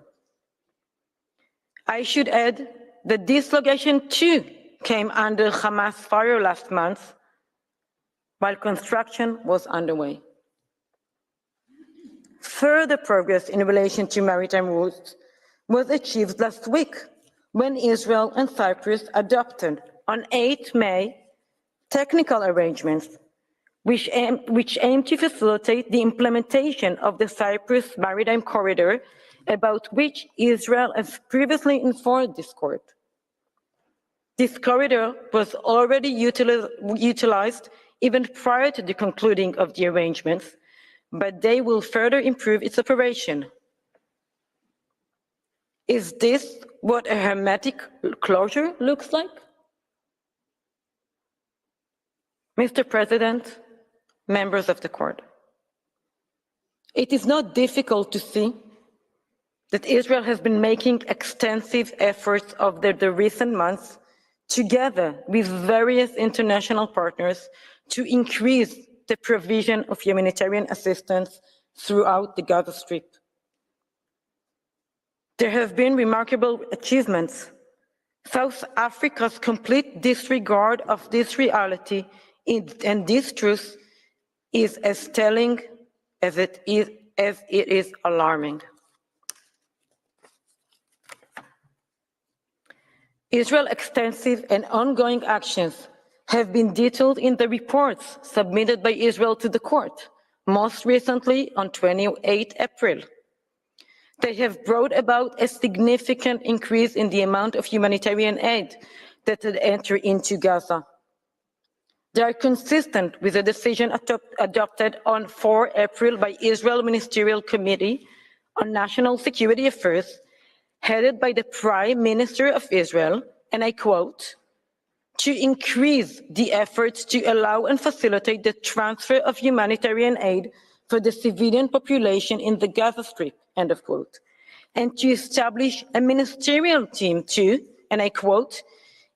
I should add that this location too came under Hamas fire last month while construction was underway. Further progress in relation to maritime routes was achieved last week when Israel and Cyprus adopted on 8 May technical arrangements which aim to facilitate the implementation of the Cyprus Maritime Corridor, about which Israel has previously informed this court. This corridor was already utilized even prior to the concluding of the arrangements, but they will further improve its operation. Is this what a hermetic closure looks like? Mr. President, members of the court, it is not difficult to see that Israel has been making extensive efforts over the recent months, together with various international partners, to increase the provision of humanitarian assistance throughout the Gaza Strip. There have been remarkable achievements. South Africa's complete disregard of this reality and this truth is as telling as it is alarming. Israel's extensive and ongoing actions have been detailed in the reports submitted by Israel to the court, most recently on 28 April. They have brought about a significant increase in the amount of humanitarian aid that had entered into Gaza. They are consistent with the decision adopted on 4 April by Israel Ministerial Committee on National Security Affairs, headed by the Prime Minister of Israel, and I quote, to increase the efforts to allow and facilitate the transfer of humanitarian aid for the civilian population in the Gaza Strip, end of quote, and to establish a ministerial team to, and I quote,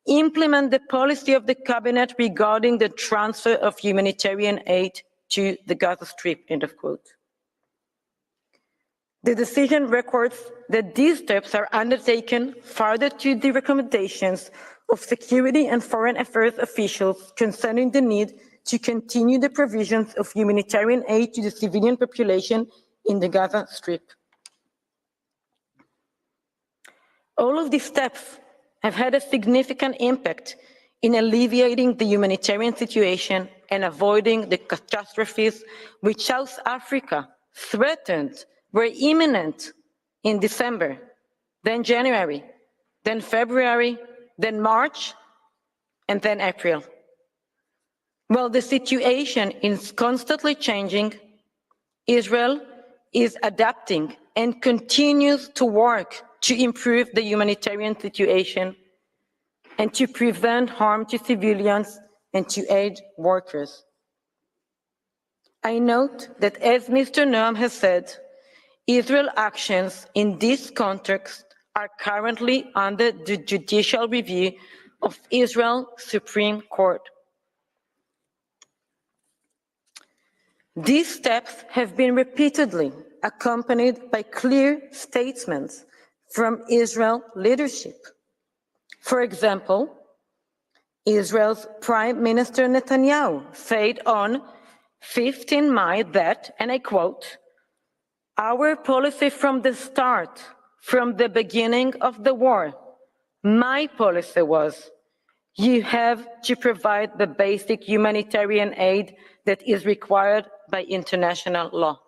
implement the policy of the cabinet regarding the transfer of humanitarian aid to the Gaza Strip, end of quote. The decision records that these steps are undertaken further to the recommendations of security and foreign affairs officials concerning the need to continue the provisions of humanitarian aid to the civilian population in the Gaza Strip. All of these steps have had a significant impact in alleviating the humanitarian situation and avoiding the catastrophes which South Africa threatened were imminent in December, then January, then February, then March, and then April. While the situation is constantly changing, Israel is adapting and continues to work to improve the humanitarian situation and to prevent harm to civilians and to aid workers. I note that, as Mr. Noam has said, Israel's actions in this context are currently under the judicial review of Israel Supreme Court. These steps have been repeatedly accompanied by clear statements from Israel leadership. For example, Israel's Prime Minister Netanyahu said on 15 May that, and I quote, our policy from the start, from the beginning of the war, my policy was, you have to provide the basic humanitarian aid that is required by international law.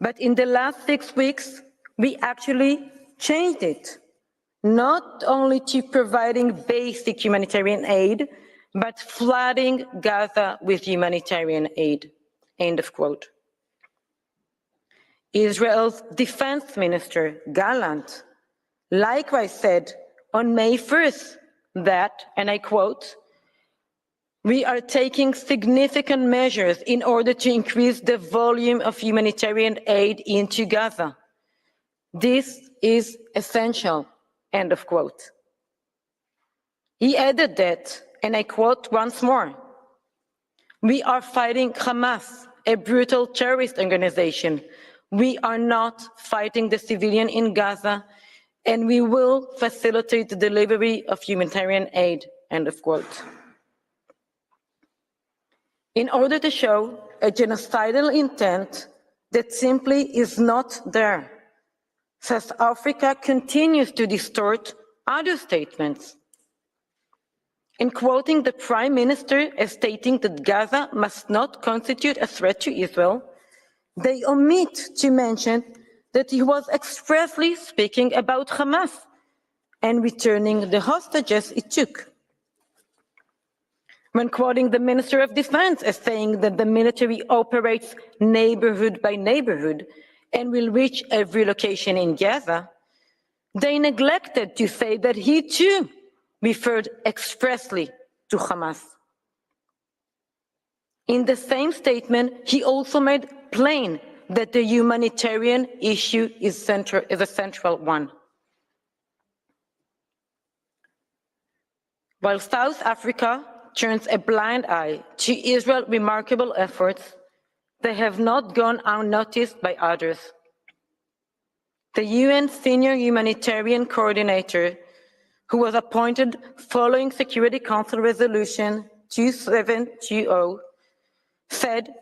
But in the last 6 weeks, we actually changed it, not only to providing basic humanitarian aid, but flooding Gaza with humanitarian aid, end of quote. Israel's Defense Minister, Gallant, likewise said on May 1st that, and I quote, we are taking significant measures in order to increase the volume of humanitarian aid into Gaza. This is essential, end of quote. He added that, and I quote once more, we are fighting Hamas, a brutal terrorist organization. We are not fighting the civilian in Gaza, and we will facilitate the delivery of humanitarian aid, end of quote. In order to show a genocidal intent that simply is not there, South Africa continues to distort other statements. In quoting the Prime Minister as stating that Gaza must not constitute a threat to Israel, they omit to mention that he was expressly speaking about Hamas and returning the hostages it took. When quoting the Minister of Defense as saying that the military operates neighborhood by neighborhood and will reach every location in Gaza, they neglected to say that he too referred expressly to Hamas. In the same statement, he also made plain that the humanitarian issue is a central one. While South Africa turns a blind eye to Israel's remarkable efforts, they have not gone unnoticed by others. The UN Senior Humanitarian Coordinator, who was appointed following Security Council Resolution 2720, said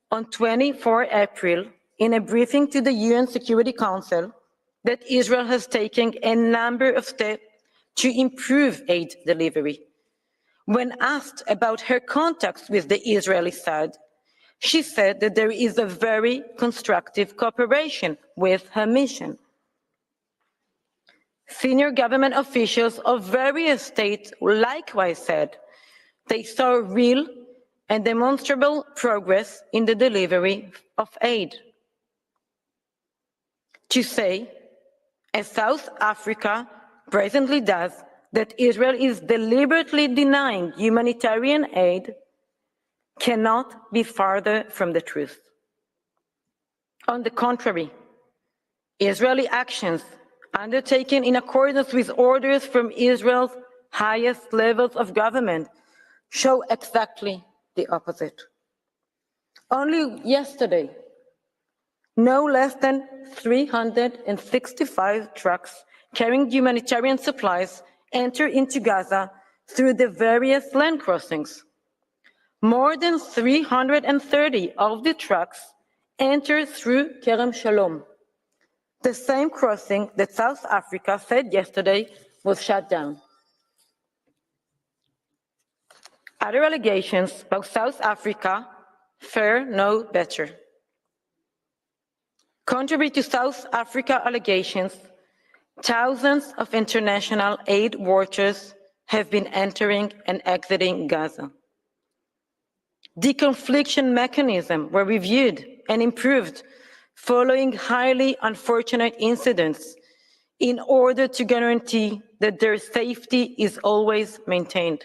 on 24 April in a briefing to the UN Security Council that Israel has taken a number of steps to improve aid delivery. When asked about her contacts with the Israeli side, she said that there is a very constructive cooperation with her mission. Senior government officials of various states likewise said they saw real and demonstrable progress in the delivery of aid. To say, as South Africa presently does, that Israel is deliberately denying humanitarian aid cannot be farther from the truth. On the contrary, Israeli actions undertaken in accordance with orders from Israel's highest levels of government show exactly the opposite. Only yesterday, no less than 365 trucks carrying humanitarian supplies entered into Gaza through the various land crossings. More than 330 of the trucks entered through Kerem Shalom, the same crossing that South Africa said yesterday was shut down. Other allegations about South Africa fare no better. Contrary to South Africa allegations, thousands of international aid workers have been entering and exiting Gaza. Deconfliction mechanisms were reviewed and improved following highly unfortunate incidents in order to guarantee that their safety is always maintained.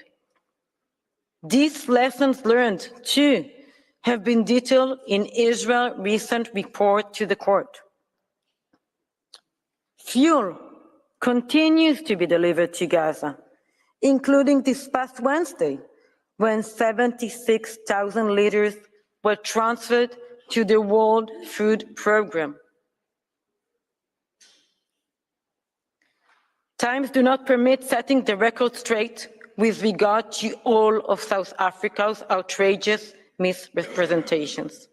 These lessons learned, too, have been detailed in Israel's recent report to the court. Fuel continues to be delivered to Gaza, including this past Wednesday, when 76,000 liters were transferred to the World Food Programme. Times do not permit setting the record straight with regard to all of South Africa's outrageous misrepresentations.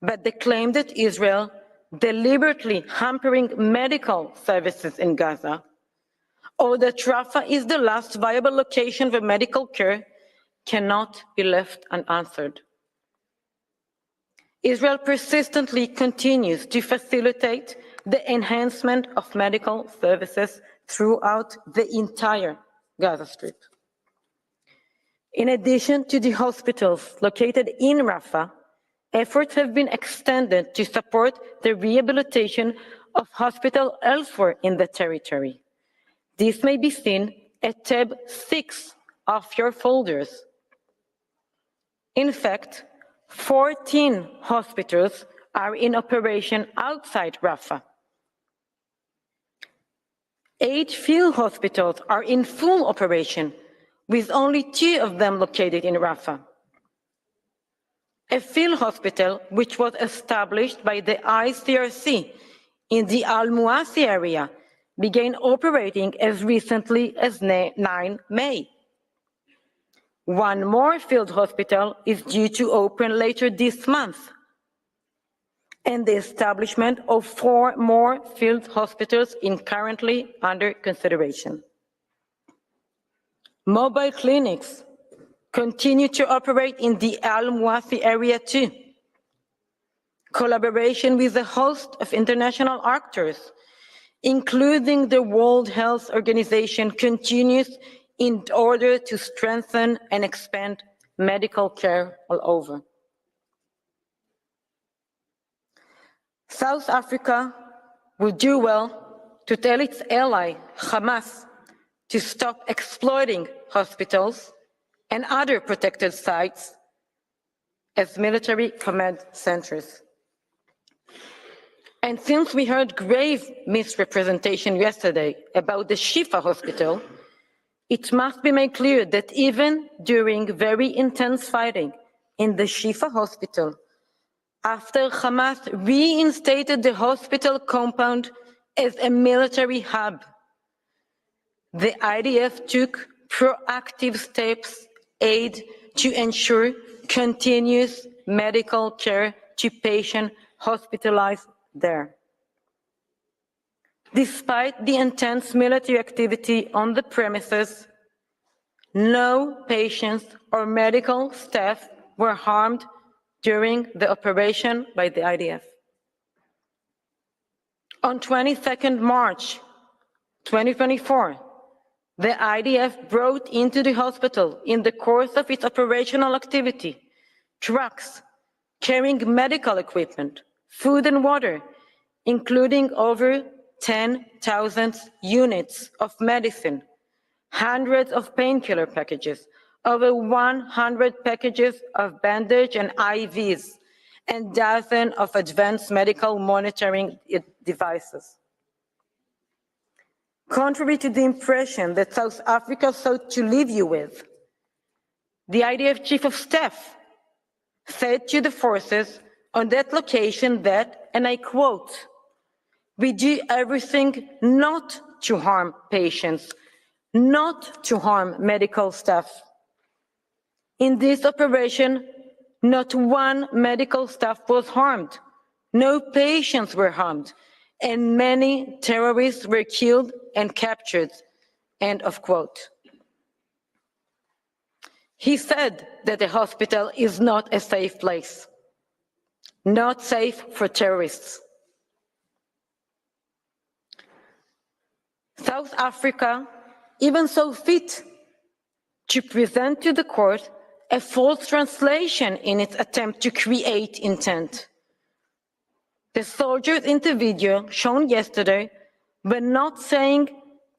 But the claim that Israel deliberately hampering medical services in Gaza, or that Rafah is the last viable location for medical care, cannot be left unanswered. Israel persistently continues to facilitate the enhancement of medical services throughout the entire Gaza Strip. In addition to the hospitals located in Rafah, efforts have been extended to support the rehabilitation of hospitals elsewhere in the territory. This may be seen at tab 6 of your folders. In fact, 14 hospitals are in operation outside Rafah. 8 field hospitals are in full operation, with only 2 of them located in Rafah. A field hospital, which was established by the ICRC in the Al-Muasi area, began operating as recently as 9 May. One more field hospital is due to open later this month, and the establishment of 4 more field hospitals is currently under consideration. Mobile clinics continue to operate in the Al-Muasi area too. Collaboration with a host of international actors, including the World Health Organization, continues in order to strengthen and expand medical care all over. South Africa would do well to tell its ally, Hamas, to stop exploiting hospitals and other protected sites as military command centers. And since we heard grave misrepresentation yesterday about the Shifa hospital, it must be made clear that even during very intense fighting in the Shifa hospital, after Hamas reinstated the hospital compound as a military hub, the IDF took proactive steps to ensure continuous medical care to patients hospitalized there. Despite the intense military activity on the premises, no patients or medical staff were harmed during the operation by the IDF. On 22nd March 2024, the IDF brought into the hospital in the course of its operational activity trucks carrying medical equipment, food and water, including over 10,000 units of medicine, hundreds of painkiller packages, over 100 packages of bandage and IVs, and dozens of advanced medical monitoring devices. Contrary to the impression that South Africa sought to leave you with, the IDF Chief of Staff said to the forces on that location that, and I quote, "We do everything not to harm patients, not to harm medical staff." In this operation, not one medical staff was harmed, no patients were harmed, and many terrorists were killed and captured, end of quote. He said that the hospital is not a safe place, not safe for terrorists. South Africa even saw fit to present to the court a false translation in its attempt to create intent. The soldiers in the video shown yesterday were not saying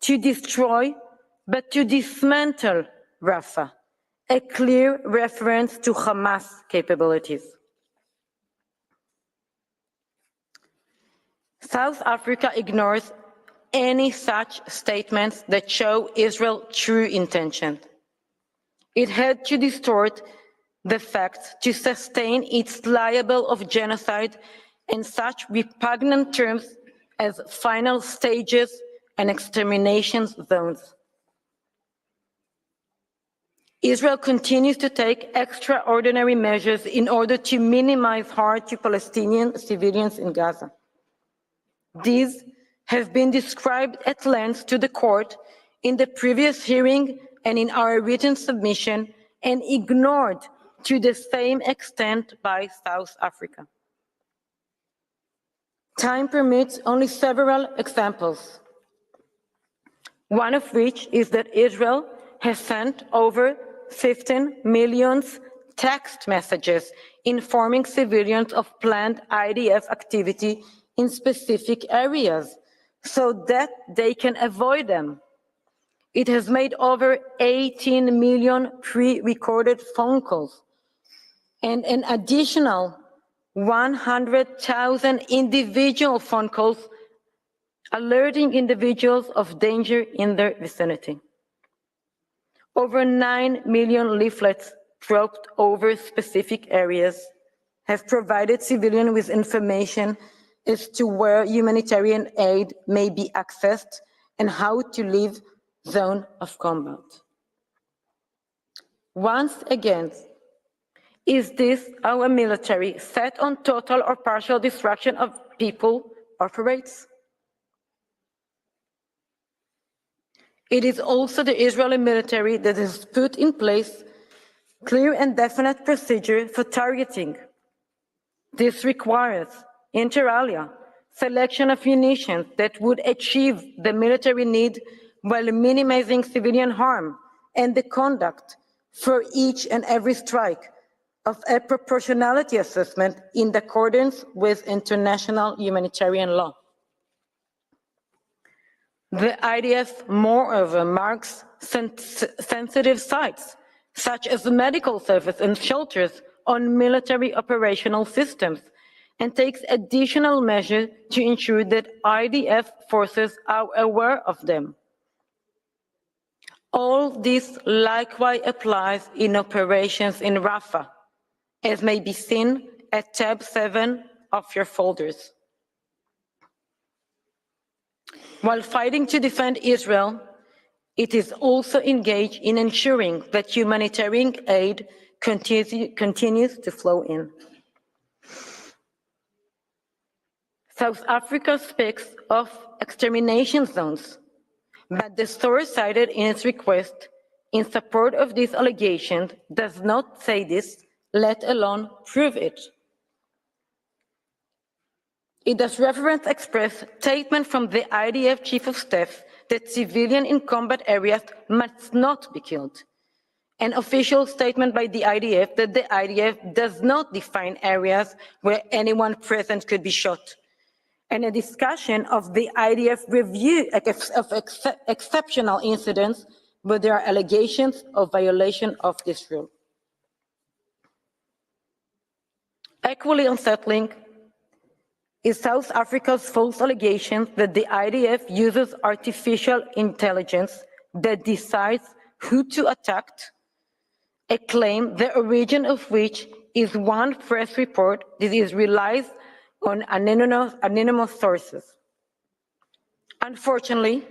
to destroy, but to dismantle Rafah, a clear reference to Hamas capabilities. South Africa ignores any such statements that show Israel's true intention. It had to distort the facts to sustain its label of genocide in such repugnant terms as final stages and extermination zones. Israel continues to take extraordinary measures in order to minimize harm to Palestinian civilians in Gaza. These have been described at length to the court in the previous hearing and in our written submission, and ignored to the same extent by South Africa. Time permits only several examples, one of which is that Israel has sent over 15 million text messages informing civilians of planned IDF activity in specific areas so that they can avoid them. It has made over 18 million pre-recorded phone calls and an additional 100,000 individual phone calls alerting individuals of danger in their vicinity. Over 9 million leaflets dropped over specific areas have provided civilians with information as to where humanitarian aid may be accessed and how to leave zone of combat. Once again, is this our military set on total or partial destruction of people operates? It is also the Israeli military that has put in place clear and definite procedure for targeting. This requires, inter alia, selection of munitions that would achieve the military need while minimizing civilian harm, and the conduct for each and every strike of a proportionality assessment in accordance with international humanitarian law. The IDF, moreover, marks sensitive sites, such as the medical service and shelters, on military operational systems, and takes additional measures to ensure that IDF forces are aware of them. All this likewise applies in operations in Rafah, as may be seen at tab 7 of your folders. While fighting to defend Israel, it is also engaged in ensuring that humanitarian aid continues to flow in. South Africa speaks of extermination zones, but the source cited in its request in support of these allegations does not say this, let alone prove it. It does reference express statement from the IDF Chief of Staff that civilians in combat areas must not be killed. An official statement by the IDF that the IDF does not define areas where anyone present could be shot. And a discussion of the IDF review of exceptional incidents where there are allegations of violation of this rule. Equally unsettling is South Africa's false allegation that the IDF uses artificial intelligence that decides who to attack, a claim the origin of which is one press report that is relies on anonymous sources. Unfortunately,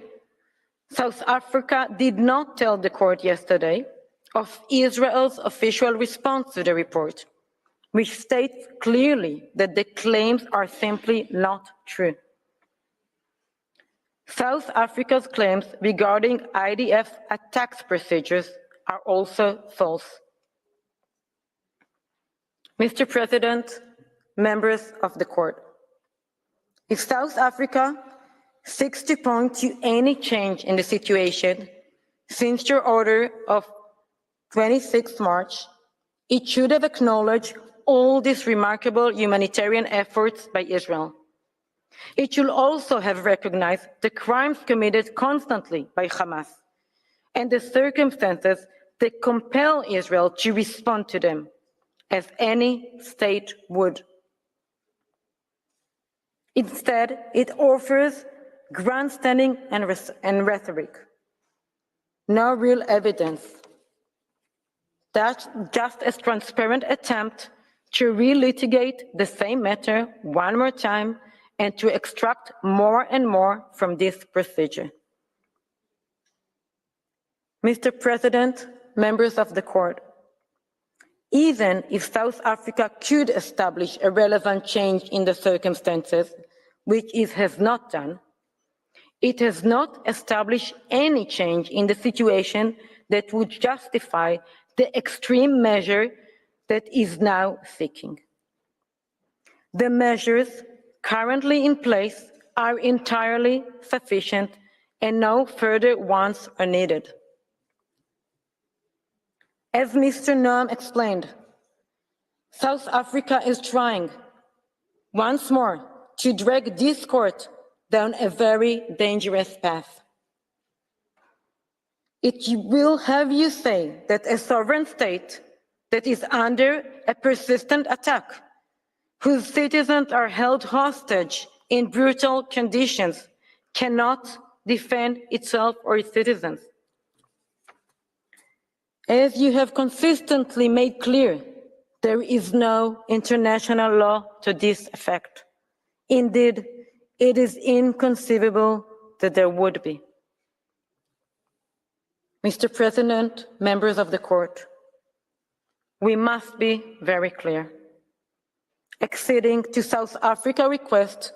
South Africa did not tell the court yesterday of Israel's official response to the report, which states clearly that the claims are simply not true. South Africa's claims regarding IDF attack procedures are also false. Mr. President, members of the court, if South Africa seeks to point to any change in the situation since your order of 26 March, it should have acknowledged all these remarkable humanitarian efforts by Israel. It should also have recognized the crimes committed constantly by Hamas and the circumstances that compel Israel to respond to them, as any state would. Instead, it offers grandstanding and rhetoric, no real evidence. That's just a transparent attempt to relitigate the same matter one more time and to extract more and more from this procedure. Mr. President, members of the court, even if South Africa could establish a relevant change in the circumstances, which it has not done, it has not established any change in the situation that would justify the extreme measure that is now seeking. The measures currently in place are entirely sufficient and no further ones are needed. As Mr. Noam explained, South Africa is trying once more to drag this court down a very dangerous path. It will have you say that a sovereign state that is under a persistent attack, whose citizens are held hostage in brutal conditions, cannot defend itself or its citizens. As you have consistently made clear, there is no international law to this effect. Indeed, it is inconceivable that there would be. Mr. President, members of the court, we must be very clear. Acceding to South Africa's request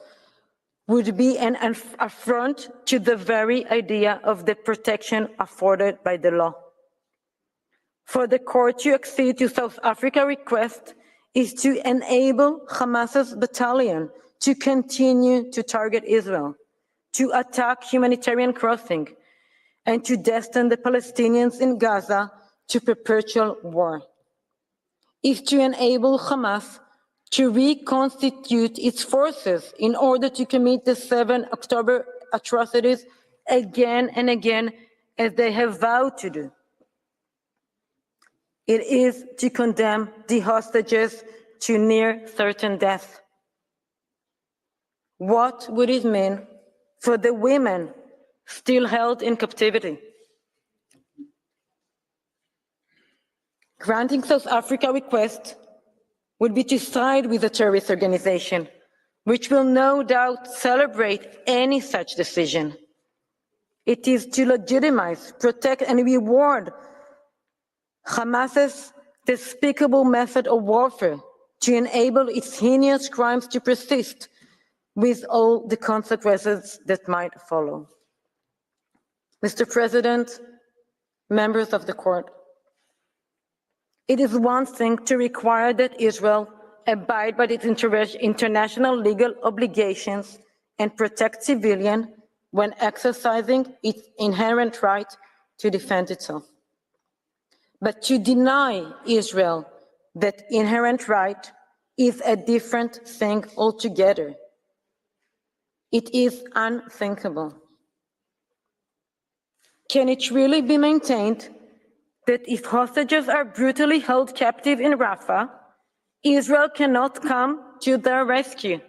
would be an affront to the very idea of the protection afforded by the law. For the court to accede to South Africa's request is to enable Hamas's battalion to continue to target Israel, to attack humanitarian crossing, and to destine the Palestinians in Gaza to perpetual war. Is to enable Hamas to reconstitute its forces in order to commit the 7 October atrocities again and again, as they have vowed to do. It is to condemn the hostages to near certain death. What would it mean for the women still held in captivity? Granting South Africa's request would be to side with a terrorist organization, which will no doubt celebrate any such decision. It is to legitimize, protect, and reward Hamas's despicable method of warfare, to enable its heinous crimes to persist, with all the consequences that might follow. Mr. President, members of the court, It is one thing to require that Israel abide by its international legal obligations and protect civilians when exercising its inherent right to defend itself. But to deny Israel that inherent right is a different thing altogether. It is unthinkable. Can it really be maintained that if hostages are brutally held captive in Rafah, Israel cannot come to their rescue?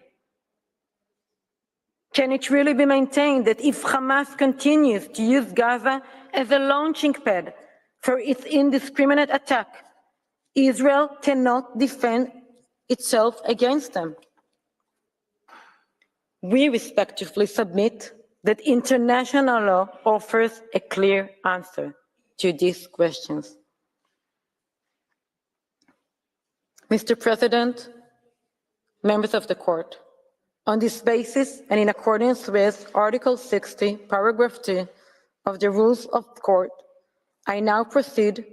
Can it really be maintained that if Hamas continues to use Gaza as a launching pad for its indiscriminate attack, Israel cannot defend itself against them? We respectfully submit that international law offers a clear answer to these questions. Mr. President, members of the court, on this basis and in accordance with Article 60, paragraph 2 of the Rules of Court, I now proceed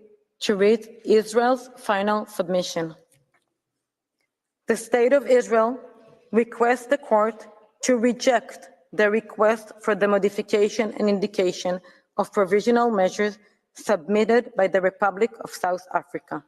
to read Israel's final submission. The State of Israel requests the court to reject the request for the modification and indication of provisional measures submitted by the Republic of South Africa.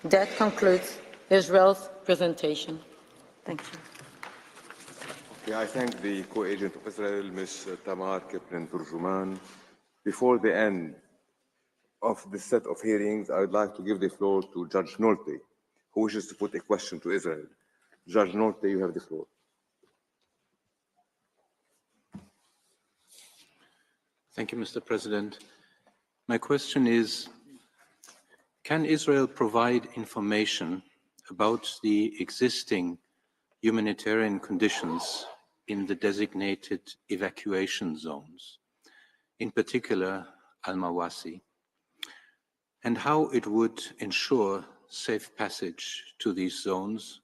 That concludes Israel's presentation. Thank you. Okay, I thank the co-agent of Israel, Ms. Tamar Kaplan-Turjuman. Before the end of this set of hearings, I would like to give the floor to Judge Nolte, who wishes to put a question to Israel. Judge Nolte, you have the floor. Thank you, Mr. President. My question is, can Israel provide information about the existing humanitarian conditions in the designated evacuation zones, in particular Al-Mawasi, and how it would ensure safe passage to these zones,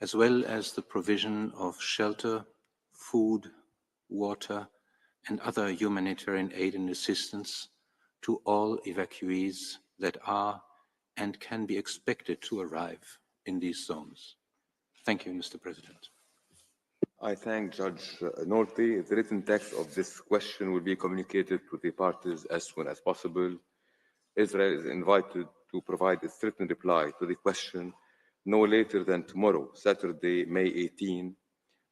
as well as the provision of shelter, food, water, and other humanitarian aid and assistance to all evacuees that are and can be expected to arrive in these zones. Thank you, Mr. President. I thank Judge Nolte. The written text of this question will be communicated to the parties as soon as possible. Israel is invited to provide its written reply to the question no later than tomorrow, Saturday, May 18,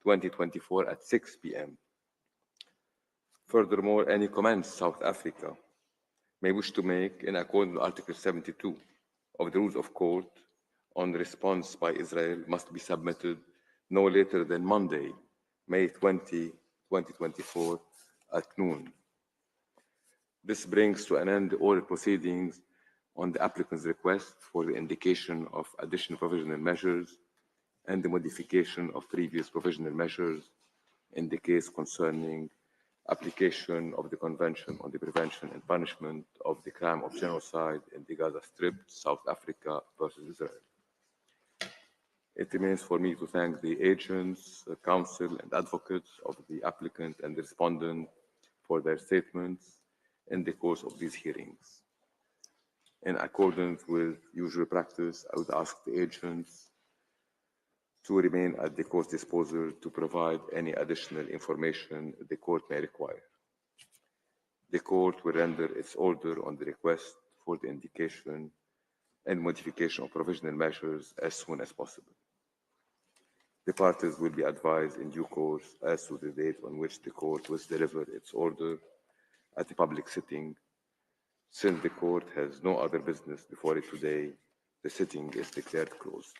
2024 at 6 p.m. Furthermore, any comments South Africa may wish to make in accordance with Article 72 of the Rules of Court on response by Israel must be submitted no later than Monday, May 20, 2024 at noon. This brings to an end the oral proceedings on the applicant's request for the indication of additional provisional measures and the modification of previous provisional measures in the case concerning application of the Convention on the Prevention and Punishment of the Crime of Genocide in the Gaza Strip, South Africa versus Israel. It remains for me to thank the agents, counsel, and advocates of the applicant and the respondent for their statements in the course of these hearings. In accordance with usual practice, I would ask the agents to remain at the court's disposal to provide any additional information the court may require. The court will render its order on the request for the indication and modification of provisional measures as soon as possible. The parties will be advised in due course as to the date on which the court will deliver its order at the public sitting. Since the court has no other business before it today, the sitting is declared closed.